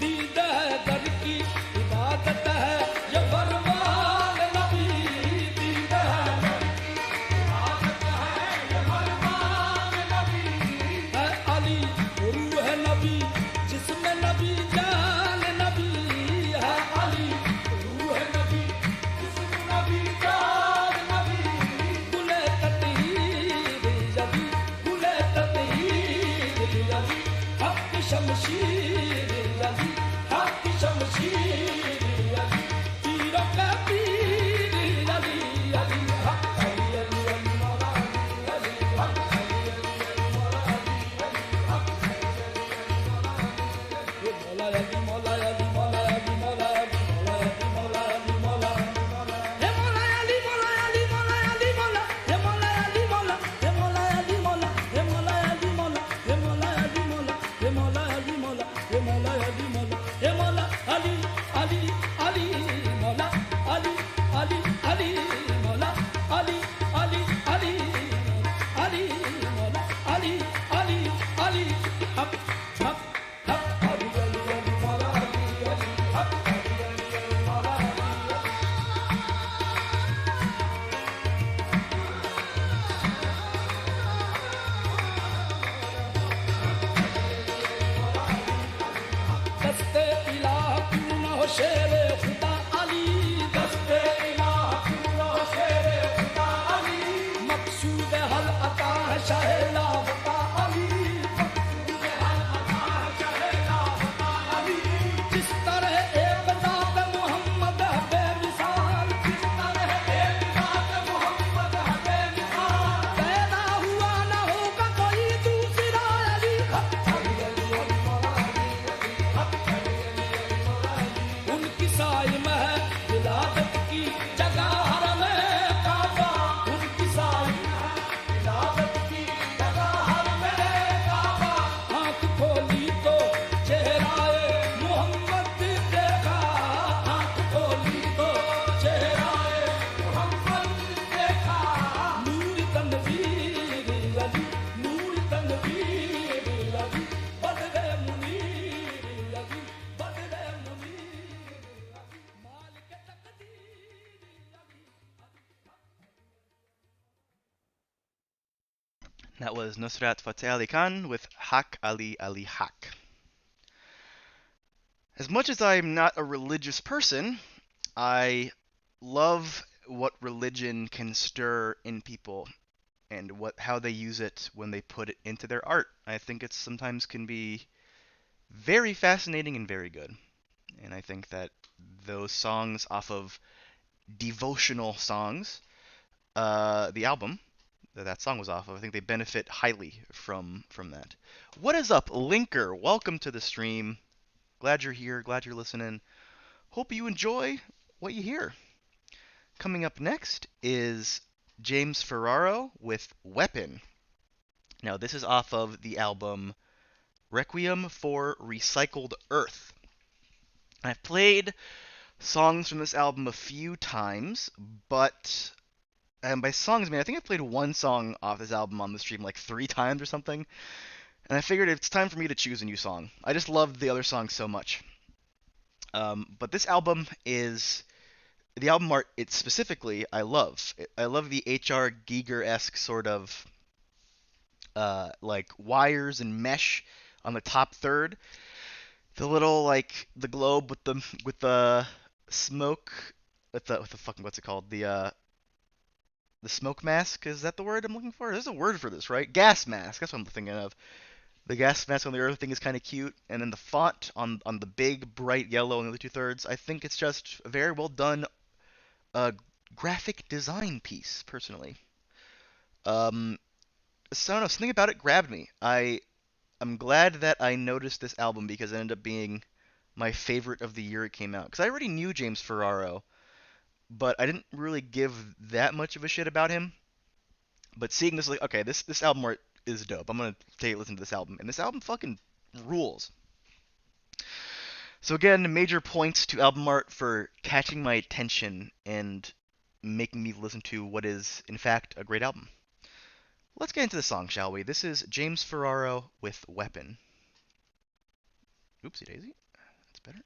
दीद है दर की इबादत है ये फरमान नबी दीद है दर की इबादत है ये फरमान नबी है अली रूह है नबी जिसमें नबी जान नबी है अली रूह है नबी जिसमें नबी जान नबी गुले ततहीर यदी गुले ततहीर यदी हक शमशीर यदी हक शमशीर यदी तीरों का पीर यदी यदी हक अली अली अली मौला अली हक अली अली अली मौला अली मौला अली मौला अली मौला अली मौला अली मौला हे मौला अली मौला अली मौला अली मौला हे मौला अली मौला हे मौला अली मौला हे मौला अली मौला हे मौला अली मौला हे मौला अली मौला हे मौला अली मौला हे मौला अली अली अली मौला अली अली अली मौला अली अली अली अली मौला अली अली अली हक हक हक अली अली अली मौला अली अली हक अली अली अली मौला अली दस्ते इलाह क्यों न हो शेरे खुदा अली दस्ते इलाह क्यों न हो शेरे खुदा अली मकसूद हल अता है शाह लावता अली मकसूद हल अता है शाह लावता अली जिस तरह एक ज़ात मोहम्मद है बेमिसाल जिस तरह एक ज़ात मोहम्मद है बेमिसाल पैदा हुआ न होगा कोई दूसरा अली हक अली अली अली मौला अली अली हक अली अली अली मौला अली उनकी साई में है विलादत की जगह हरम काबा उनकी साई में है विलादत की जगह हरम काबा आँख खोली तो चेहराए मोहम्मद देखा आँख खोली तो चेहराए मोहम्मद देखा नूर तनवीर अली नूर तनवीर अली बदले मुनीर अली बदले मुनीर अली मालिक तकदीर Ali That was Nusrat Fateh Ali Khan with Haq Ali Ali Haq. As much as I'm not a religious person, I love what religion can stir in people and how they use it when they put it into their art. I think it sometimes can be very fascinating and very good. And I think that those songs off of Devotional Songs, the album that song was off of, I think they benefit highly from that. What is up, Linker? Welcome to the stream. Glad you're here. Glad you're listening. Hope you enjoy what you hear. Coming up next is James Ferraro with Weapon. Now, this is off of the album Requiem for Recycled Earth. I've played songs from this album a few times, but by songs, I mean, I think I've played one song off this album on the stream like 3 times or something, and I figured it's time for me to choose a new song. I just loved the other songs so much. But this album is... the album art, it specifically, I love. I love the H.R. Giger-esque sort of like wires and mesh on the top third. The little like the globe with the smoke with the fucking, what's it called? The smoke mask, is that the word I'm looking for? There's a word for this, right? Gas mask. That's what I'm thinking of. The gas mask on the Earth thing is kind of cute, and then the font on the big bright yellow in the other two-thirds, I think it's just a very well done graphic design piece, personally. Um, so I don't know, something about it grabbed me. I'm glad that I noticed this album because it ended up being my favorite of the year it came out. Because I already knew James Ferraro, but I didn't really give that much of a shit about him. But seeing this, like, okay, this album art is dope. I'm gonna take a listen to this album, and this album fucking rules. So again, major points to album art for catching my attention and making me listen to what is, in fact, a great album. Let's get into the song, shall we? This is James Ferraro with Weapon. Oopsie daisy. That's better.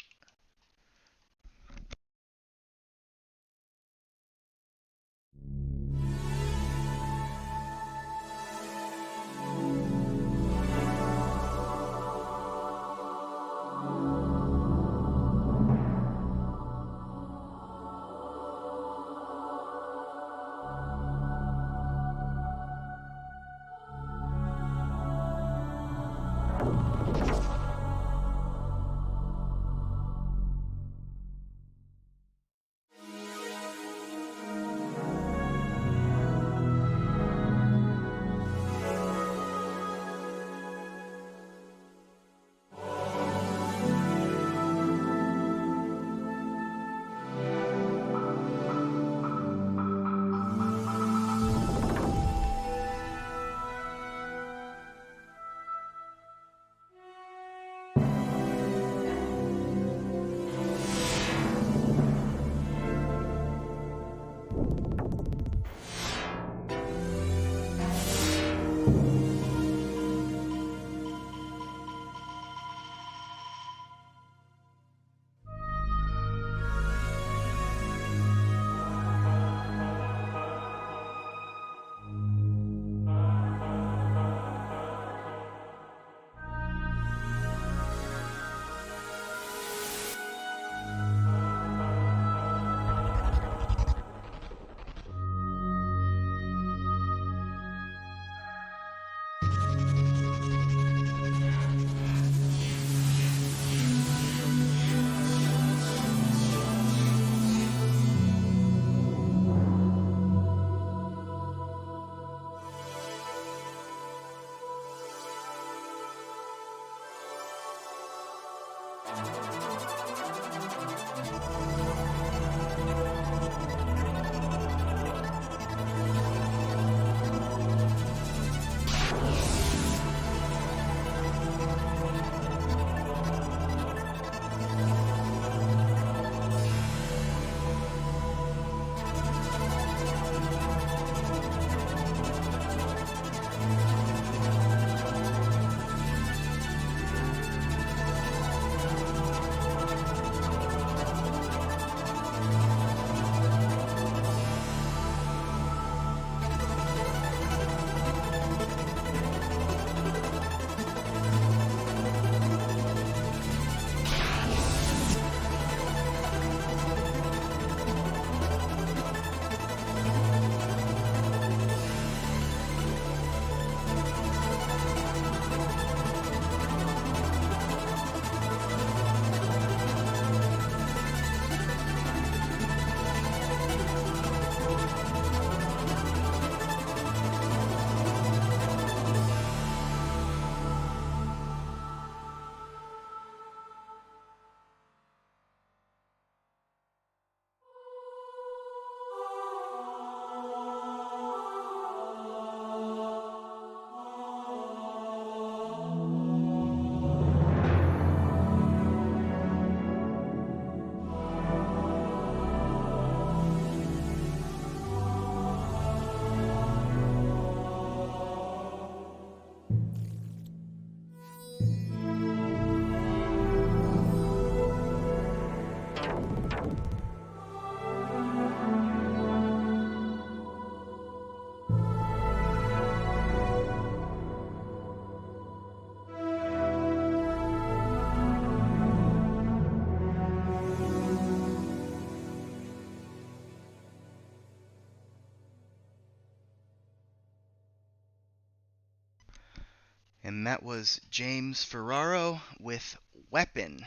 and that was James Ferraro with Weapon.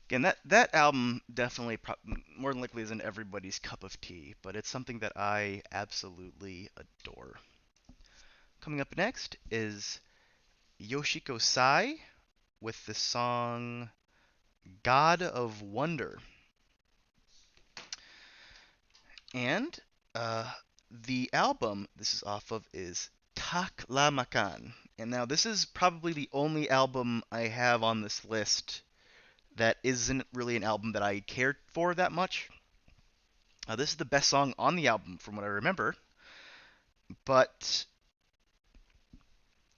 Again, that album definitely more than likely isn't everybody's cup of tea, but it's something that I absolutely adore. Coming up next is Yoshiko Sai with the song God of Wonder. And the album this is off of is Taklamakan. And now this is probably the only album I have on this list that isn't really an album that I cared for that much. This is the best song on the album from what I remember. But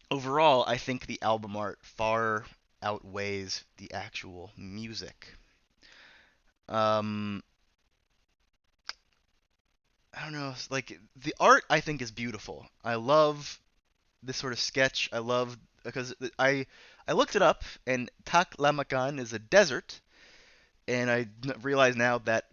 overall, I think the album art far outweighs the actual music. I don't know, like the art I think is beautiful. I love this sort of sketch. I love because I looked it up and Taklamakan is a desert, and I realize now that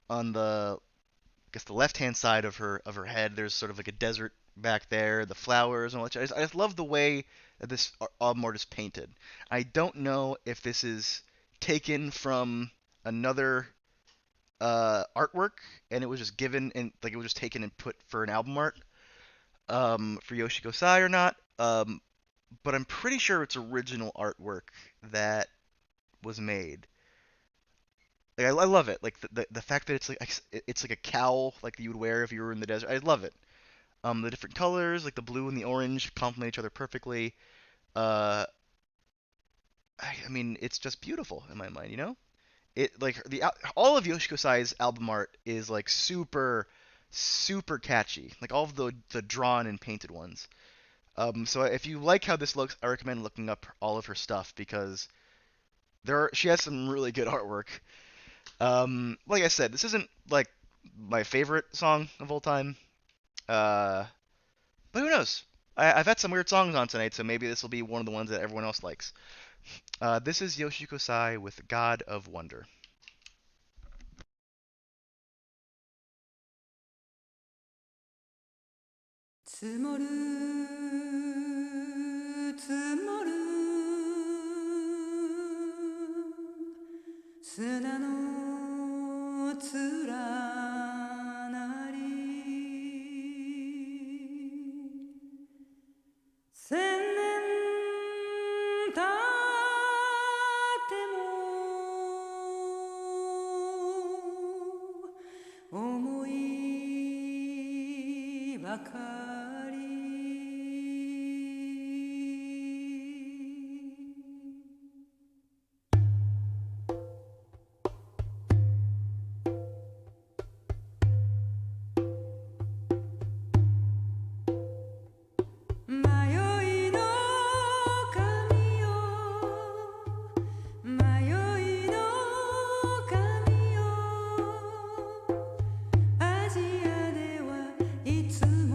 on the I guess the left-hand side of her head there's sort of like a desert back there, the flowers and all that. I just love the way that this album art is painted. I don't know if this is taken from another artwork and it was just given and like it was just taken and put for an album art for Yoshiko Sai or not. But I'm pretty sure it's original artwork that was made. Like, I love it. Like the fact that it's like a cowl like you would wear if you were in the desert. I love it. The different colors, like the blue and the orange, complement each other perfectly. Uh, I mean, it's just beautiful in my mind. You know, it like all of Yoshiko Sai's album art is like super catchy. Like all of the drawn and painted ones. So if you like how this looks, I recommend looking up all of her stuff because she has some really good artwork. Like I said, this isn't like my favorite song of all time. Uh, but who knows? I've had some weird songs on tonight, so maybe this will be one of the ones that everyone else likes. This is Yoshiko Sai with God of Wonder. 積もる積もる砂の連なり千年経っても思いばかり迷いの神よ迷いの神よアジアではいつも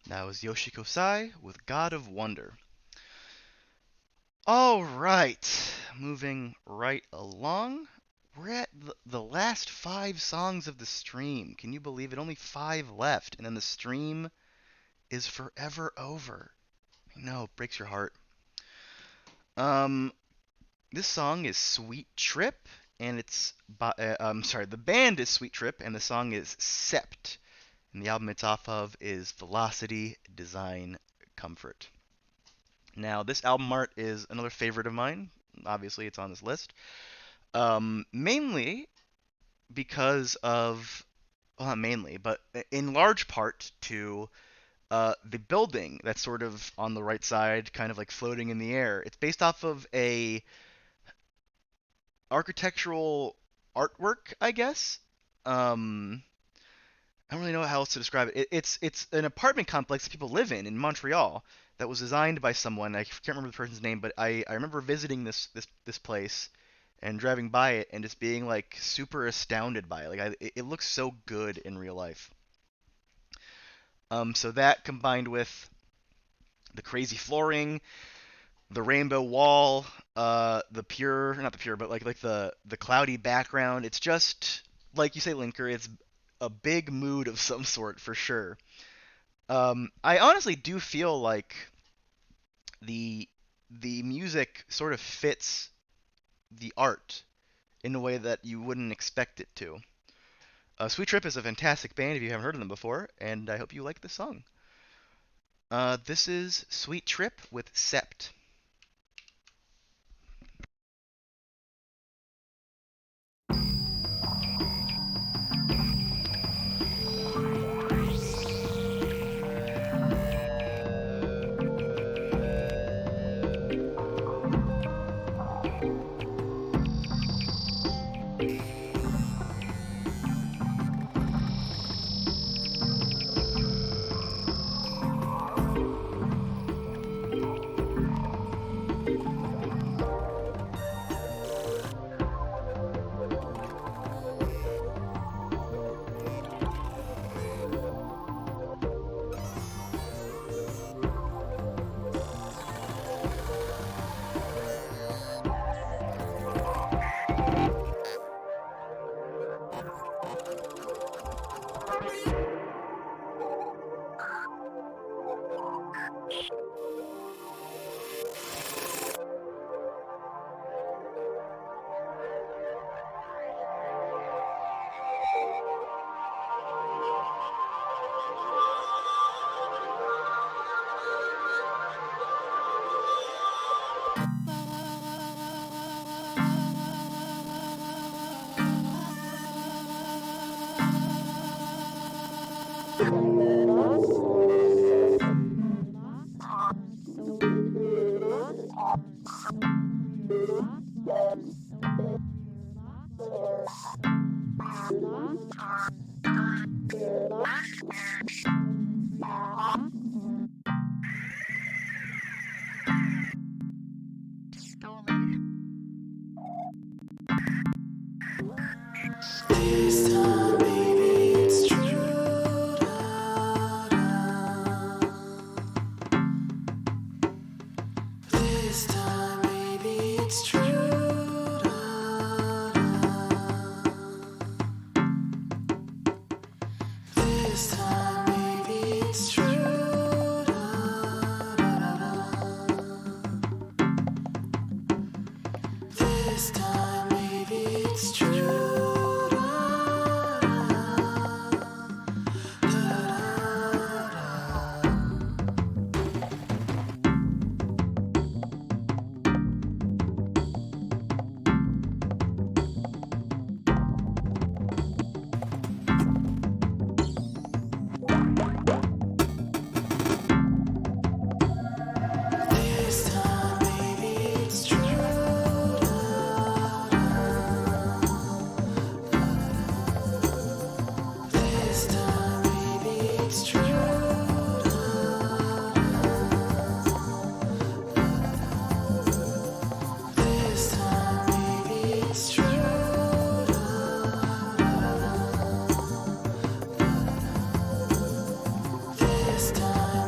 That was Yoshiko Sai with God of Wonder. All right, moving right along. We're at the last 5 songs of the stream. Can you believe it? Only 5 left, and then the stream is forever over. I know, it breaks your heart. This song is Sweet Trip, and the band is Sweet Trip, and the song is Sept. And the album it's off of is Velocity Design Comfort. Now, this album art is another favorite of mine. Obviously, it's on this list. Mainly because of, well, not mainly, but in large part to the building that's sort of on the right side, kind of like floating in the air. It's based off of a architectural artwork, I guess. I don't really know how else to describe it. It's an apartment complex that people live in Montreal that was designed by someone. I can't remember the person's name, but I remember visiting this place and driving by it and just being like super astounded by it. Like it looks so good in real life. So that combined with the crazy flooring, the rainbow wall, the pure, not the pure, but like the cloudy background. It's just like you say, Linker. It's a big mood of some sort for sure. I honestly do feel like the music sort of fits the art in a way that you wouldn't expect it to. Sweet Trip is a fantastic band if you haven't heard of them before, and I hope you like this song. This is Sweet Trip with Sept. This time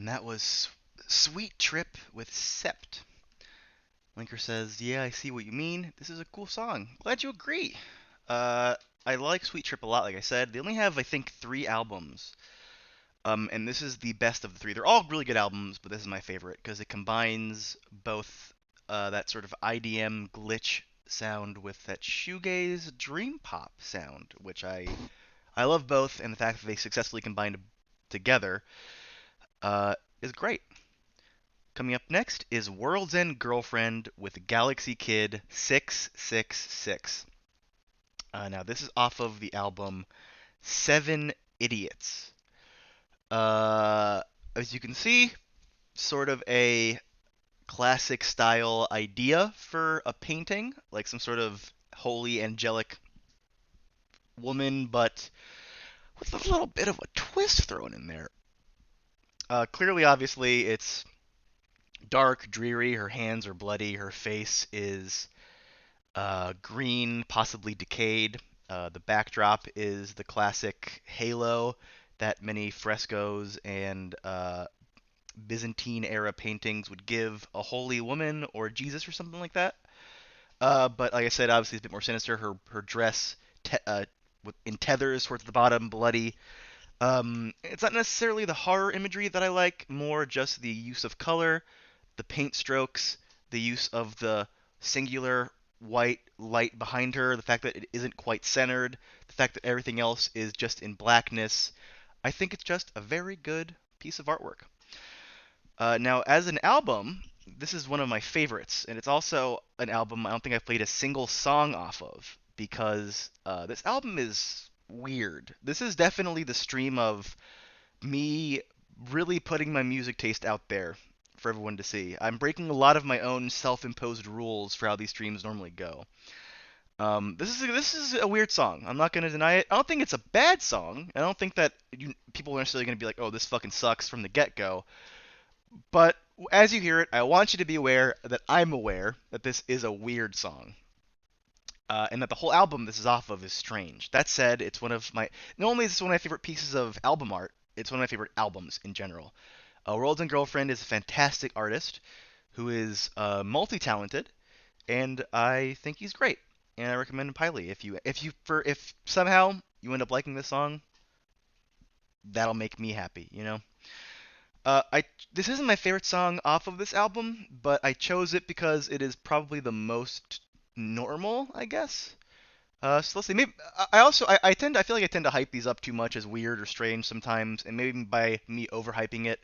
And that was Sweet Trip with Sept. Linker says, yeah, I see what you mean. This is a cool song. Glad you agree. Uh, I like Sweet Trip a lot, like I said. They only have, I think, 3 albums. And this is the best of the 3. They're all really good albums, but this is my favorite because it combines both that sort of IDM glitch sound with that shoegaze dream pop sound, which I love both, and the fact that they successfully combined together is great. Coming up next is World's End Girlfriend with Galaxy Kid 666. Now, this is off of the album Seven Idiots. As you can see, sort of a classic style idea for a painting, like some sort of holy angelic woman, but with a little bit of a twist thrown in there. Clearly, obviously, it's dark, dreary, her hands are bloody, her face is green, possibly decayed. The backdrop is the classic halo that many frescoes and Byzantine-era paintings would give a holy woman or Jesus or something like that. But like I said, obviously it's a bit more sinister. Her dress in tethers towards the bottom, bloody. It's not necessarily the horror imagery that I like, more just the use of color, the paint strokes, the use of the singular white light behind her, the fact that it isn't quite centered, the fact that everything else is just in blackness. I think it's just a very good piece of artwork. Now, as an album, this is one of my favorites, and it's also an album I don't think I've played a single song off of, because this album is weird. This is definitely the stream of me really putting my music taste out there for everyone to see. I'm breaking a lot of my own self-imposed rules for how these streams normally go. This is a weird song. I'm not going to deny it. I don't think it's a bad song. I don't think that people are necessarily going to be like, oh, this fucking sucks from the get-go. But as you hear it, I want you to be aware that I'm aware that this is a weird song. And that the whole album this is off of is strange. That said, it's one of my... Not only is this one of my favorite pieces of album art, it's one of my favorite albums in general. World's End Girlfriend is a fantastic artist who is multi-talented, and I think he's great. And I recommend him highly. If somehow you end up liking this song, that'll make me happy, you know? This isn't my favorite song off of this album, but I chose it because it is probably the most normal, I guess. So let's see. Maybe I feel like I tend to hype these up too much as weird or strange sometimes, and maybe by me overhyping it,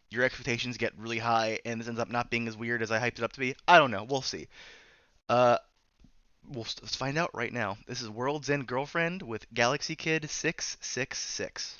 your expectations get really high, and this ends up not being as weird as I hyped it up to be. I don't know. We'll see. Let's find out right now. This is World's End Girlfriend with Galaxy Kid 666.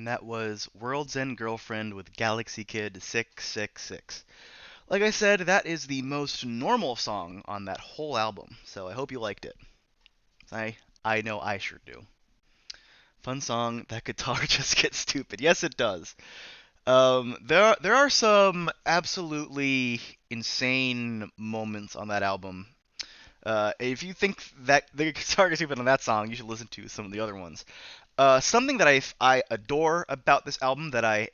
that was World's End Girlfriend with Galaxy Kid 666. Like I said, that is the most normal song on that whole album, so I hope you liked it. I know I sure do. Fun song. That guitar just gets stupid. Yes, it does. There are some absolutely insane moments on that album. If you think that the guitar gets stupid on that song, you should listen to some of the other ones. Something that I adore about this album that I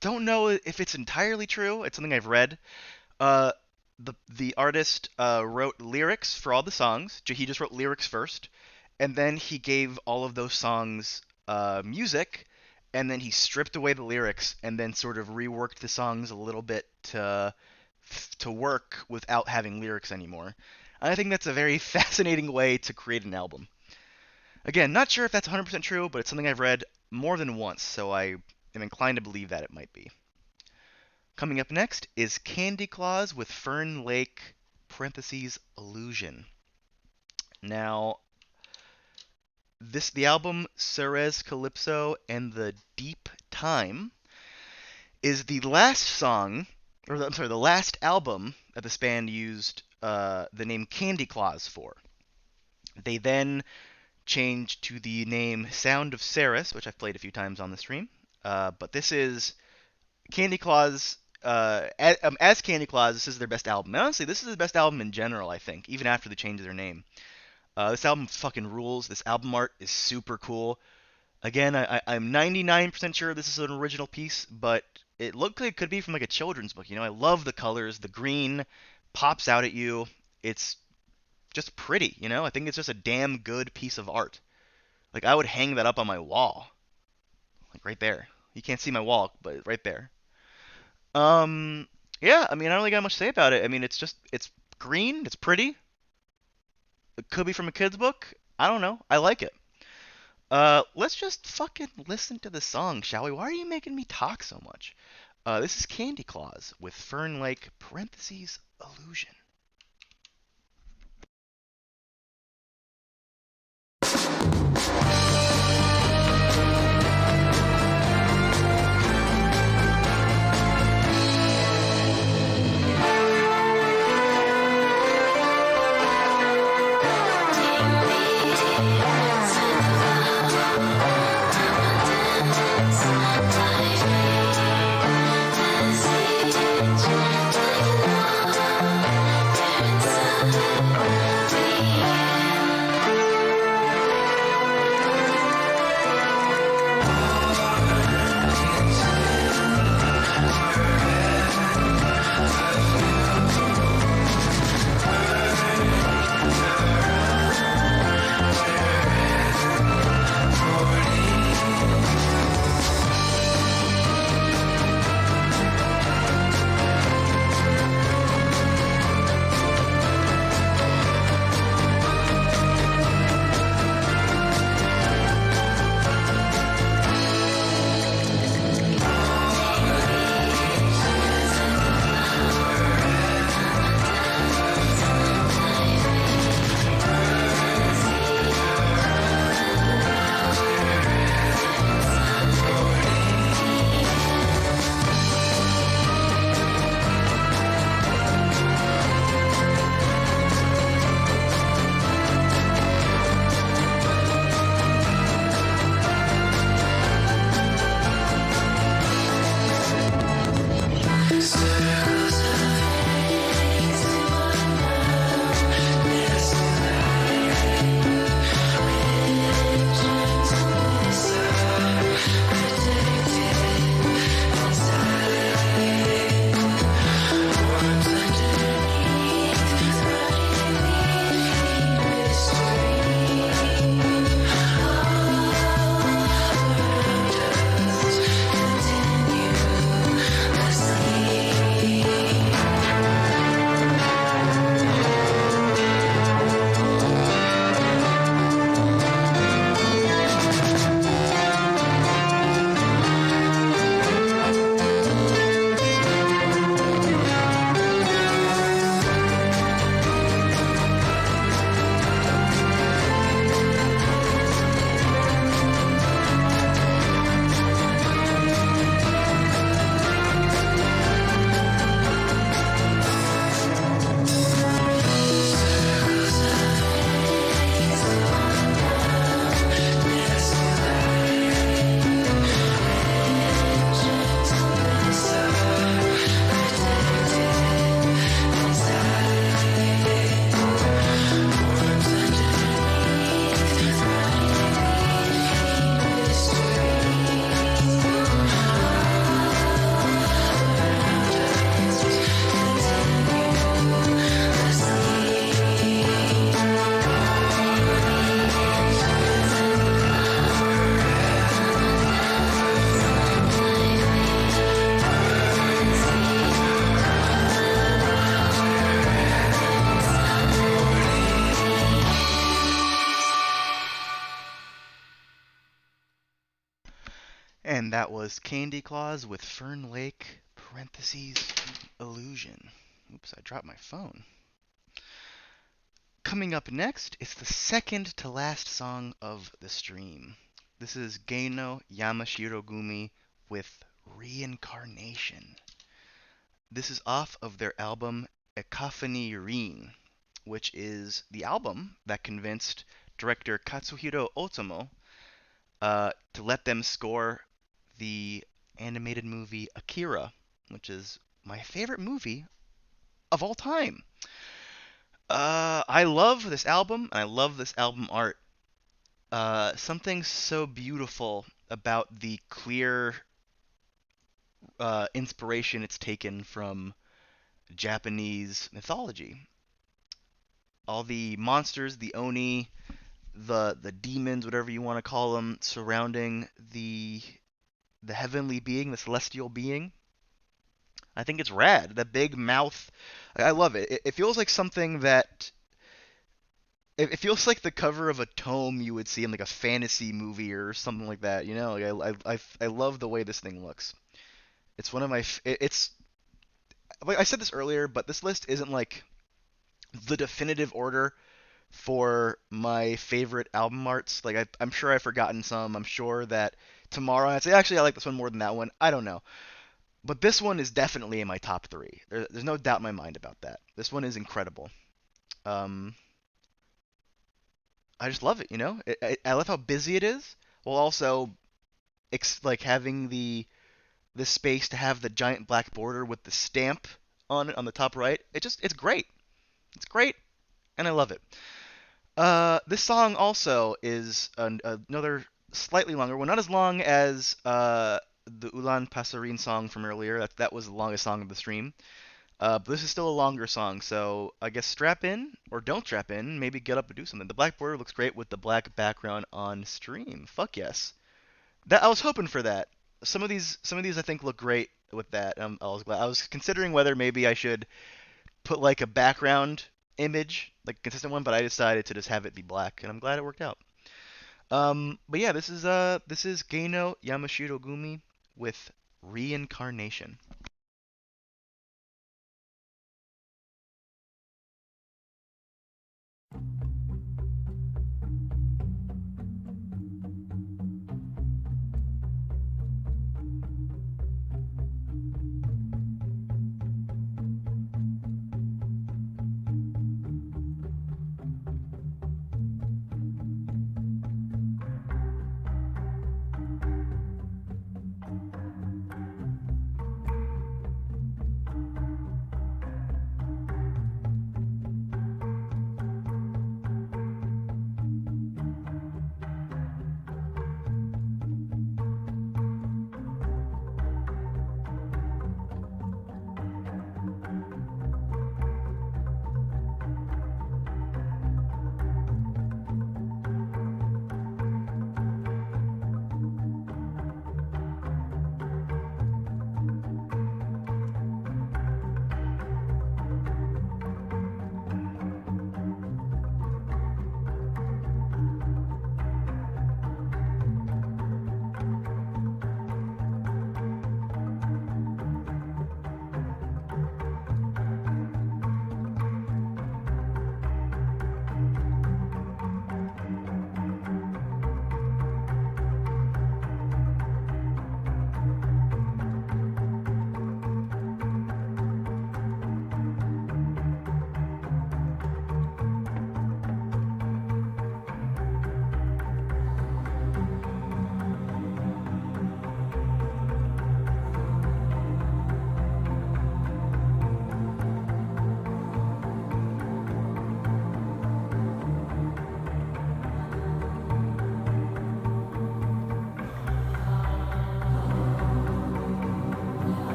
don't know if it's entirely true. It's something I've read. Uh, the artist wrote lyrics for all the songs. He just wrote lyrics first, and then he gave all of those songs music, and then he stripped away the lyrics and then sort of reworked the songs a little bit to work without having lyrics anymore. I think that's a very fascinating way to create an album. Again, not sure if that's 100% true, but it's something I've read more than once, so I am inclined to believe that it might be. Coming up next is Candy Claus with Fern Lake (Illusion). Now, the album Ceres Calypso and the Deep Time is the last song, or I'm sorry, the last album that this band used the name Candy Claus for. They then changed to the name Sound of Ceres, which I've played a few times on the stream. But this is Candy Claus. As Candy Claus, this is their best album. And honestly, this is the best album in general, I think, even after they changed their name. This album fucking rules. This album art is super cool. Again, I'm 99% sure this is an original piece, but it looked like it could be from like a children's book. You know, I love the colors. The green pops out at you. It's just pretty, you know? I think it's just a damn good piece of art. Like, I would hang that up on my wall. Like, right there. You can't see my wall, but right there. Yeah, I mean, I don't really got much to say about it. I mean, it's green, it's pretty. It could be from a kid's book. I don't know. I like it. Let's just fucking listen to the song, shall we? Why are you making me talk so much? This is Candy Claus with Fern Lake (Illusion). Thank you. And that was Candy Claus with Fern Lake, parentheses, illusion. Oops, I dropped my phone. Coming up next is the second to last song of the stream. This is Geino Yamashiro Gumi with Reincarnation. This is off of their album Ekaphony Rin, which is the album that convinced director Katsuhiro Otomo to let them score the animated movie Akira, which is my favorite movie of all time. I love this album, and I love this album art. Something so beautiful about the clear inspiration it's taken from Japanese mythology. All the monsters, the oni, the demons, whatever you want to call them, surrounding the heavenly being, the celestial being. I think it's rad. The big mouth, I love it. It feels like something that it feels like the cover of a tome you would see in like a fantasy movie or something like that. You know, I love the way this thing looks. It's one of my it's like I said this earlier, but this list isn't like the definitive order for my favorite album arts. Like I'm sure I've forgotten some. I'm sure that tomorrow I'd say actually I like this one more than that one. I don't know. But this one is definitely in my top three. There's no doubt in my mind about that. This one is incredible. Um, I just love it, you know? I love how busy it is, while also like having the space to have the giant black border with the stamp on it on the top right. It's great. It's great, and I love it. This song also is another slightly longer one, not as long as the Ulan Pasarin song from earlier. That was the longest song of the stream. But this is still a longer song, so I guess strap in or don't strap in. Maybe get up and do something. The black border looks great with the black background on stream. Fuck yes. That I was hoping for that. Some of these I think look great with that. I was glad. I was considering whether maybe I should put like a background image, like a consistent one, but I decided to just have it be black, and I'm glad it worked out. But yeah, this is Geino Yamashiro Gumi with Reincarnation.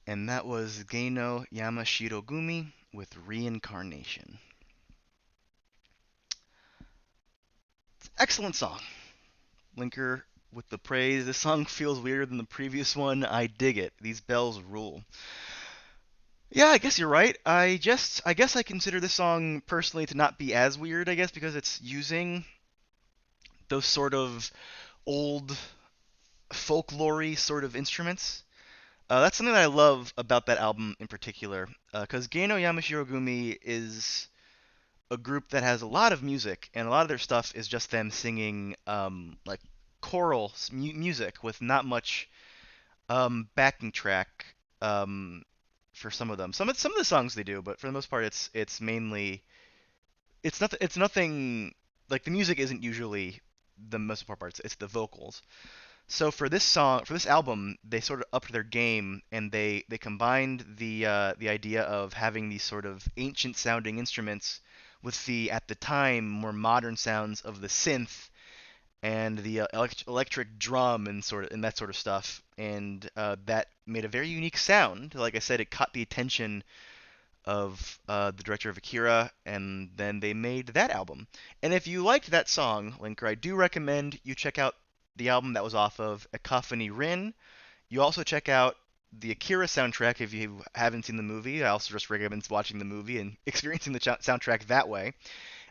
And that was Geino Yamashirogumi with Reincarnation. Excellent song. Linker with the praise. This song feels weirder than the previous one. I dig it. These bells rule. Yeah, I guess you're right. I guess I consider this song personally to not be as weird, I guess, because it's using those sort of old folklory sort of instruments. That's something that I love about that album in particular, because Geino Yamashirogumi is a group that has a lot of music, and a lot of their stuff is just them singing like choral music with not much backing track for some of them. Some of the songs they do, but for the most part, it's mainly it's nothing like the music isn't usually the most important parts. It's the vocals. So for this album, they sort of upped their game and they combined the idea of having these sort of ancient sounding instruments with the at the time more modern sounds of the synth and the electric drum and that sort of stuff, and that made a very unique sound. Like I said, it caught the attention of the director of Akira, and then they made that album. And if you liked that song, Linker, I do recommend you check out the album that was off of Cacophony Rin. You also check out the Akira soundtrack if you haven't seen the movie. I also just recommend watching the movie and experiencing the soundtrack that way.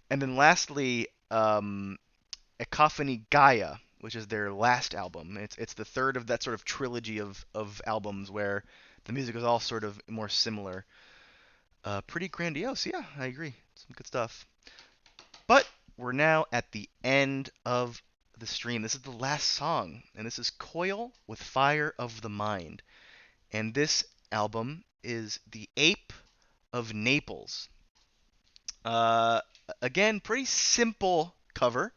And then lastly, Cacophony Gaia, which is their last album. It's the third of that sort of trilogy of albums where the music is all sort of more similar. Pretty grandiose, yeah, I agree. Some good stuff. But we're now at the end of the stream. This is the last song, and this is Coil with Fire of the Mind. And this album is The Ape of Naples. Again, pretty simple cover.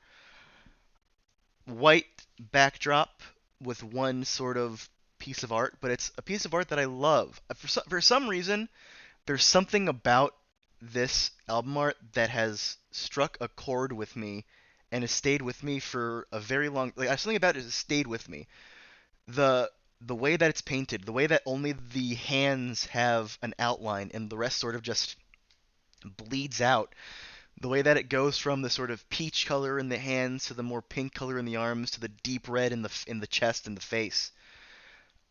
White backdrop with one sort of piece of art, but it's a piece of art that I love. For some reason, there's something about this album art that has struck a chord with me and has stayed with me for a very long. Like something about it has stayed with me. The way that it's painted, the way that only the hands have an outline and the rest sort of just bleeds out. The way that it goes from the sort of peach color in the hands to the more pink color in the arms to the deep red in the chest and the face.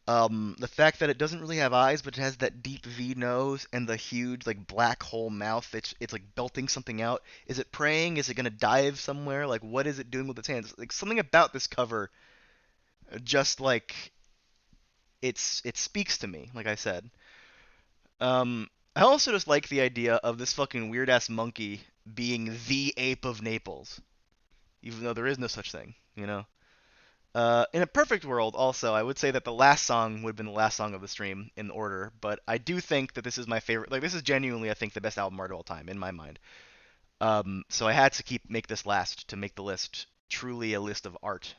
The fact that it doesn't really have eyes, but it has that deep V nose and the huge like black hole mouth. It's like belting something out. Is it praying? Is it gonna dive somewhere? Like what is it doing with its hands? Like something about this cover, just like it speaks to me. Like I said. I also just like the idea of this fucking weird ass monkey being the ape of Naples, even though there is no such thing, you know. In a perfect world, also, I would say that the last song would have been the last song of the stream in order, but I do think that this is my favorite. Like, this is genuinely, I think, the best album art of all time in my mind. So I had to make this last to make the list truly a list of art.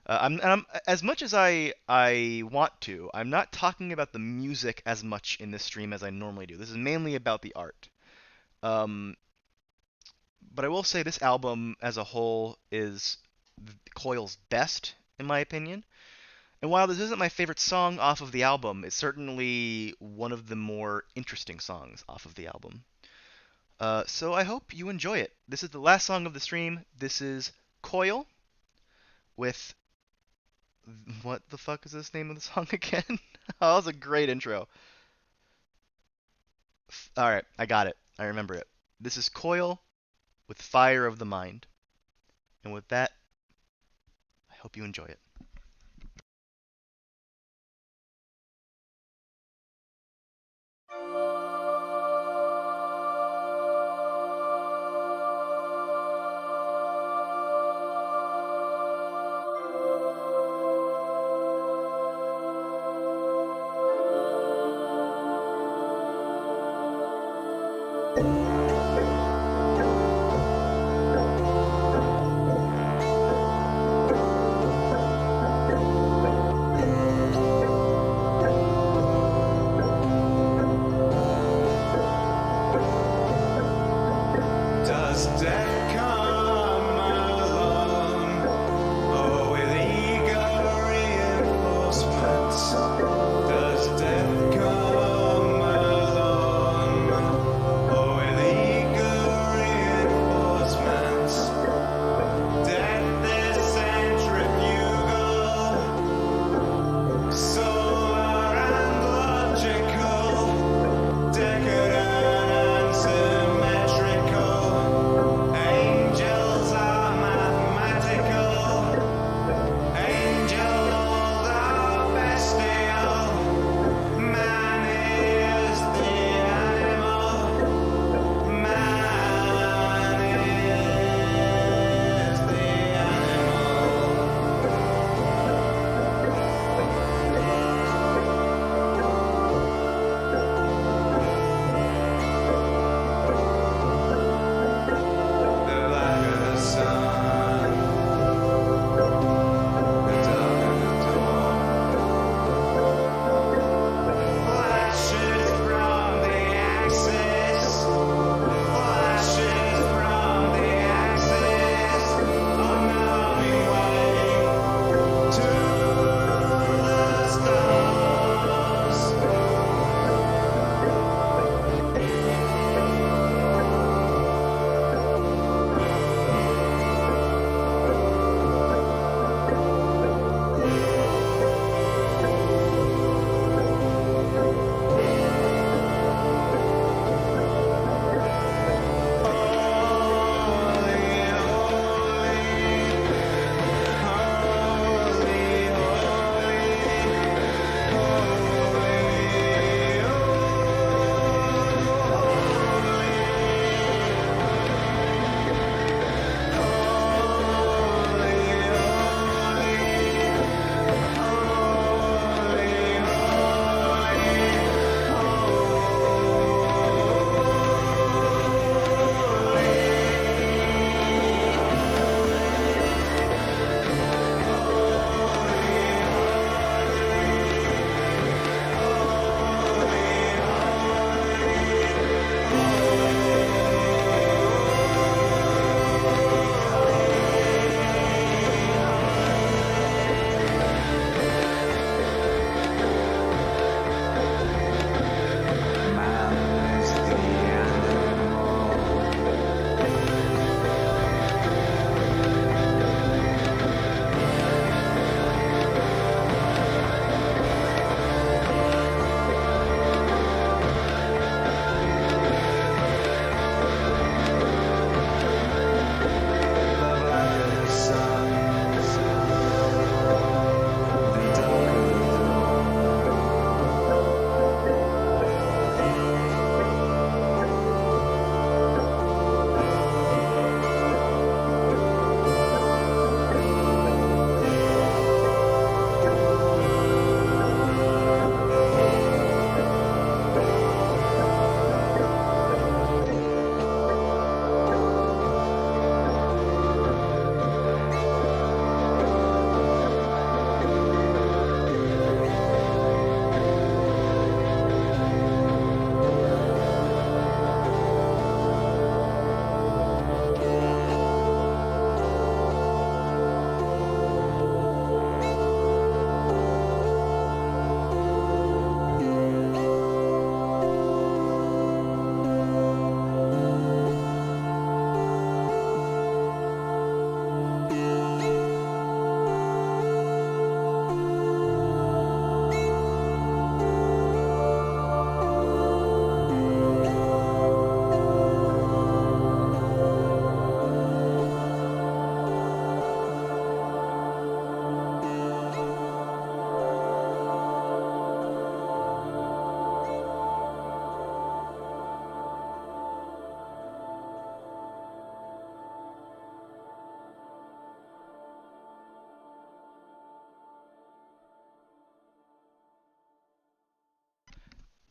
I'm as much as I want to, I'm not talking about the music as much in this stream as I normally do. This is mainly about the art. Um, but I will say this album as a whole is Coil's best, in my opinion. And while this isn't my favorite song off of the album, it's certainly one of the more interesting songs off of the album. So I hope you enjoy it. This is the last song of the stream. This is Coil with... What the fuck is this name of the song again? Oh, that was a great intro. Alright, I got it. I remember it. This is Coil with Fire of the Mind. And with that, I hope you enjoy it.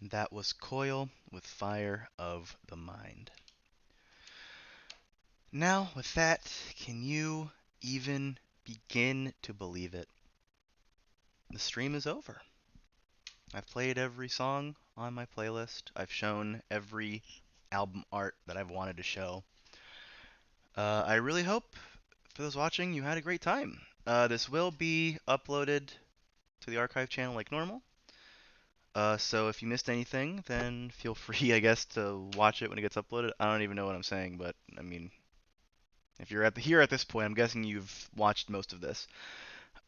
That was Coil with Fire of the Mind. Now, with that, can you even begin to believe it? The stream is over. I've played every song on my playlist. I've shown every album art that I've wanted to show. I really hope, for those watching, you had a great time. This will be uploaded to the archive channel like normal. So if you missed anything, then feel free, I guess, to watch it when it gets uploaded. I don't even know what I'm saying, but I mean, if you're here at this point, I'm guessing you've watched most of this.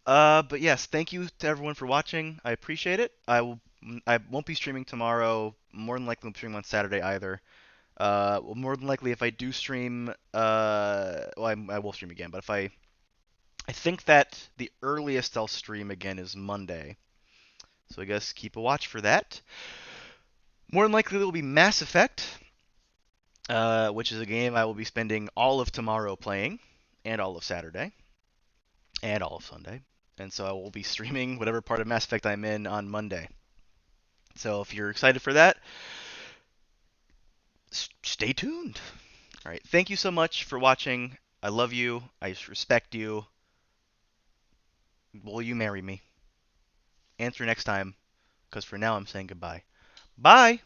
But yes, thank you to everyone for watching. I appreciate it. I won't be streaming tomorrow. More than likely, I'll be streaming on Saturday either. Well, more than likely, if I do stream, well, I will stream again. But I think that the earliest I'll stream again is Monday. So I guess keep a watch for that. More than likely, it will be Mass Effect, which is a game I will be spending all of tomorrow playing, and all of Saturday, and all of Sunday. And so I will be streaming whatever part of Mass Effect I'm in on Monday. So if you're excited for that, stay tuned. All right, thank you so much for watching. I love you. I respect you. Will you marry me? Answer next time, because for now I'm saying goodbye. Bye!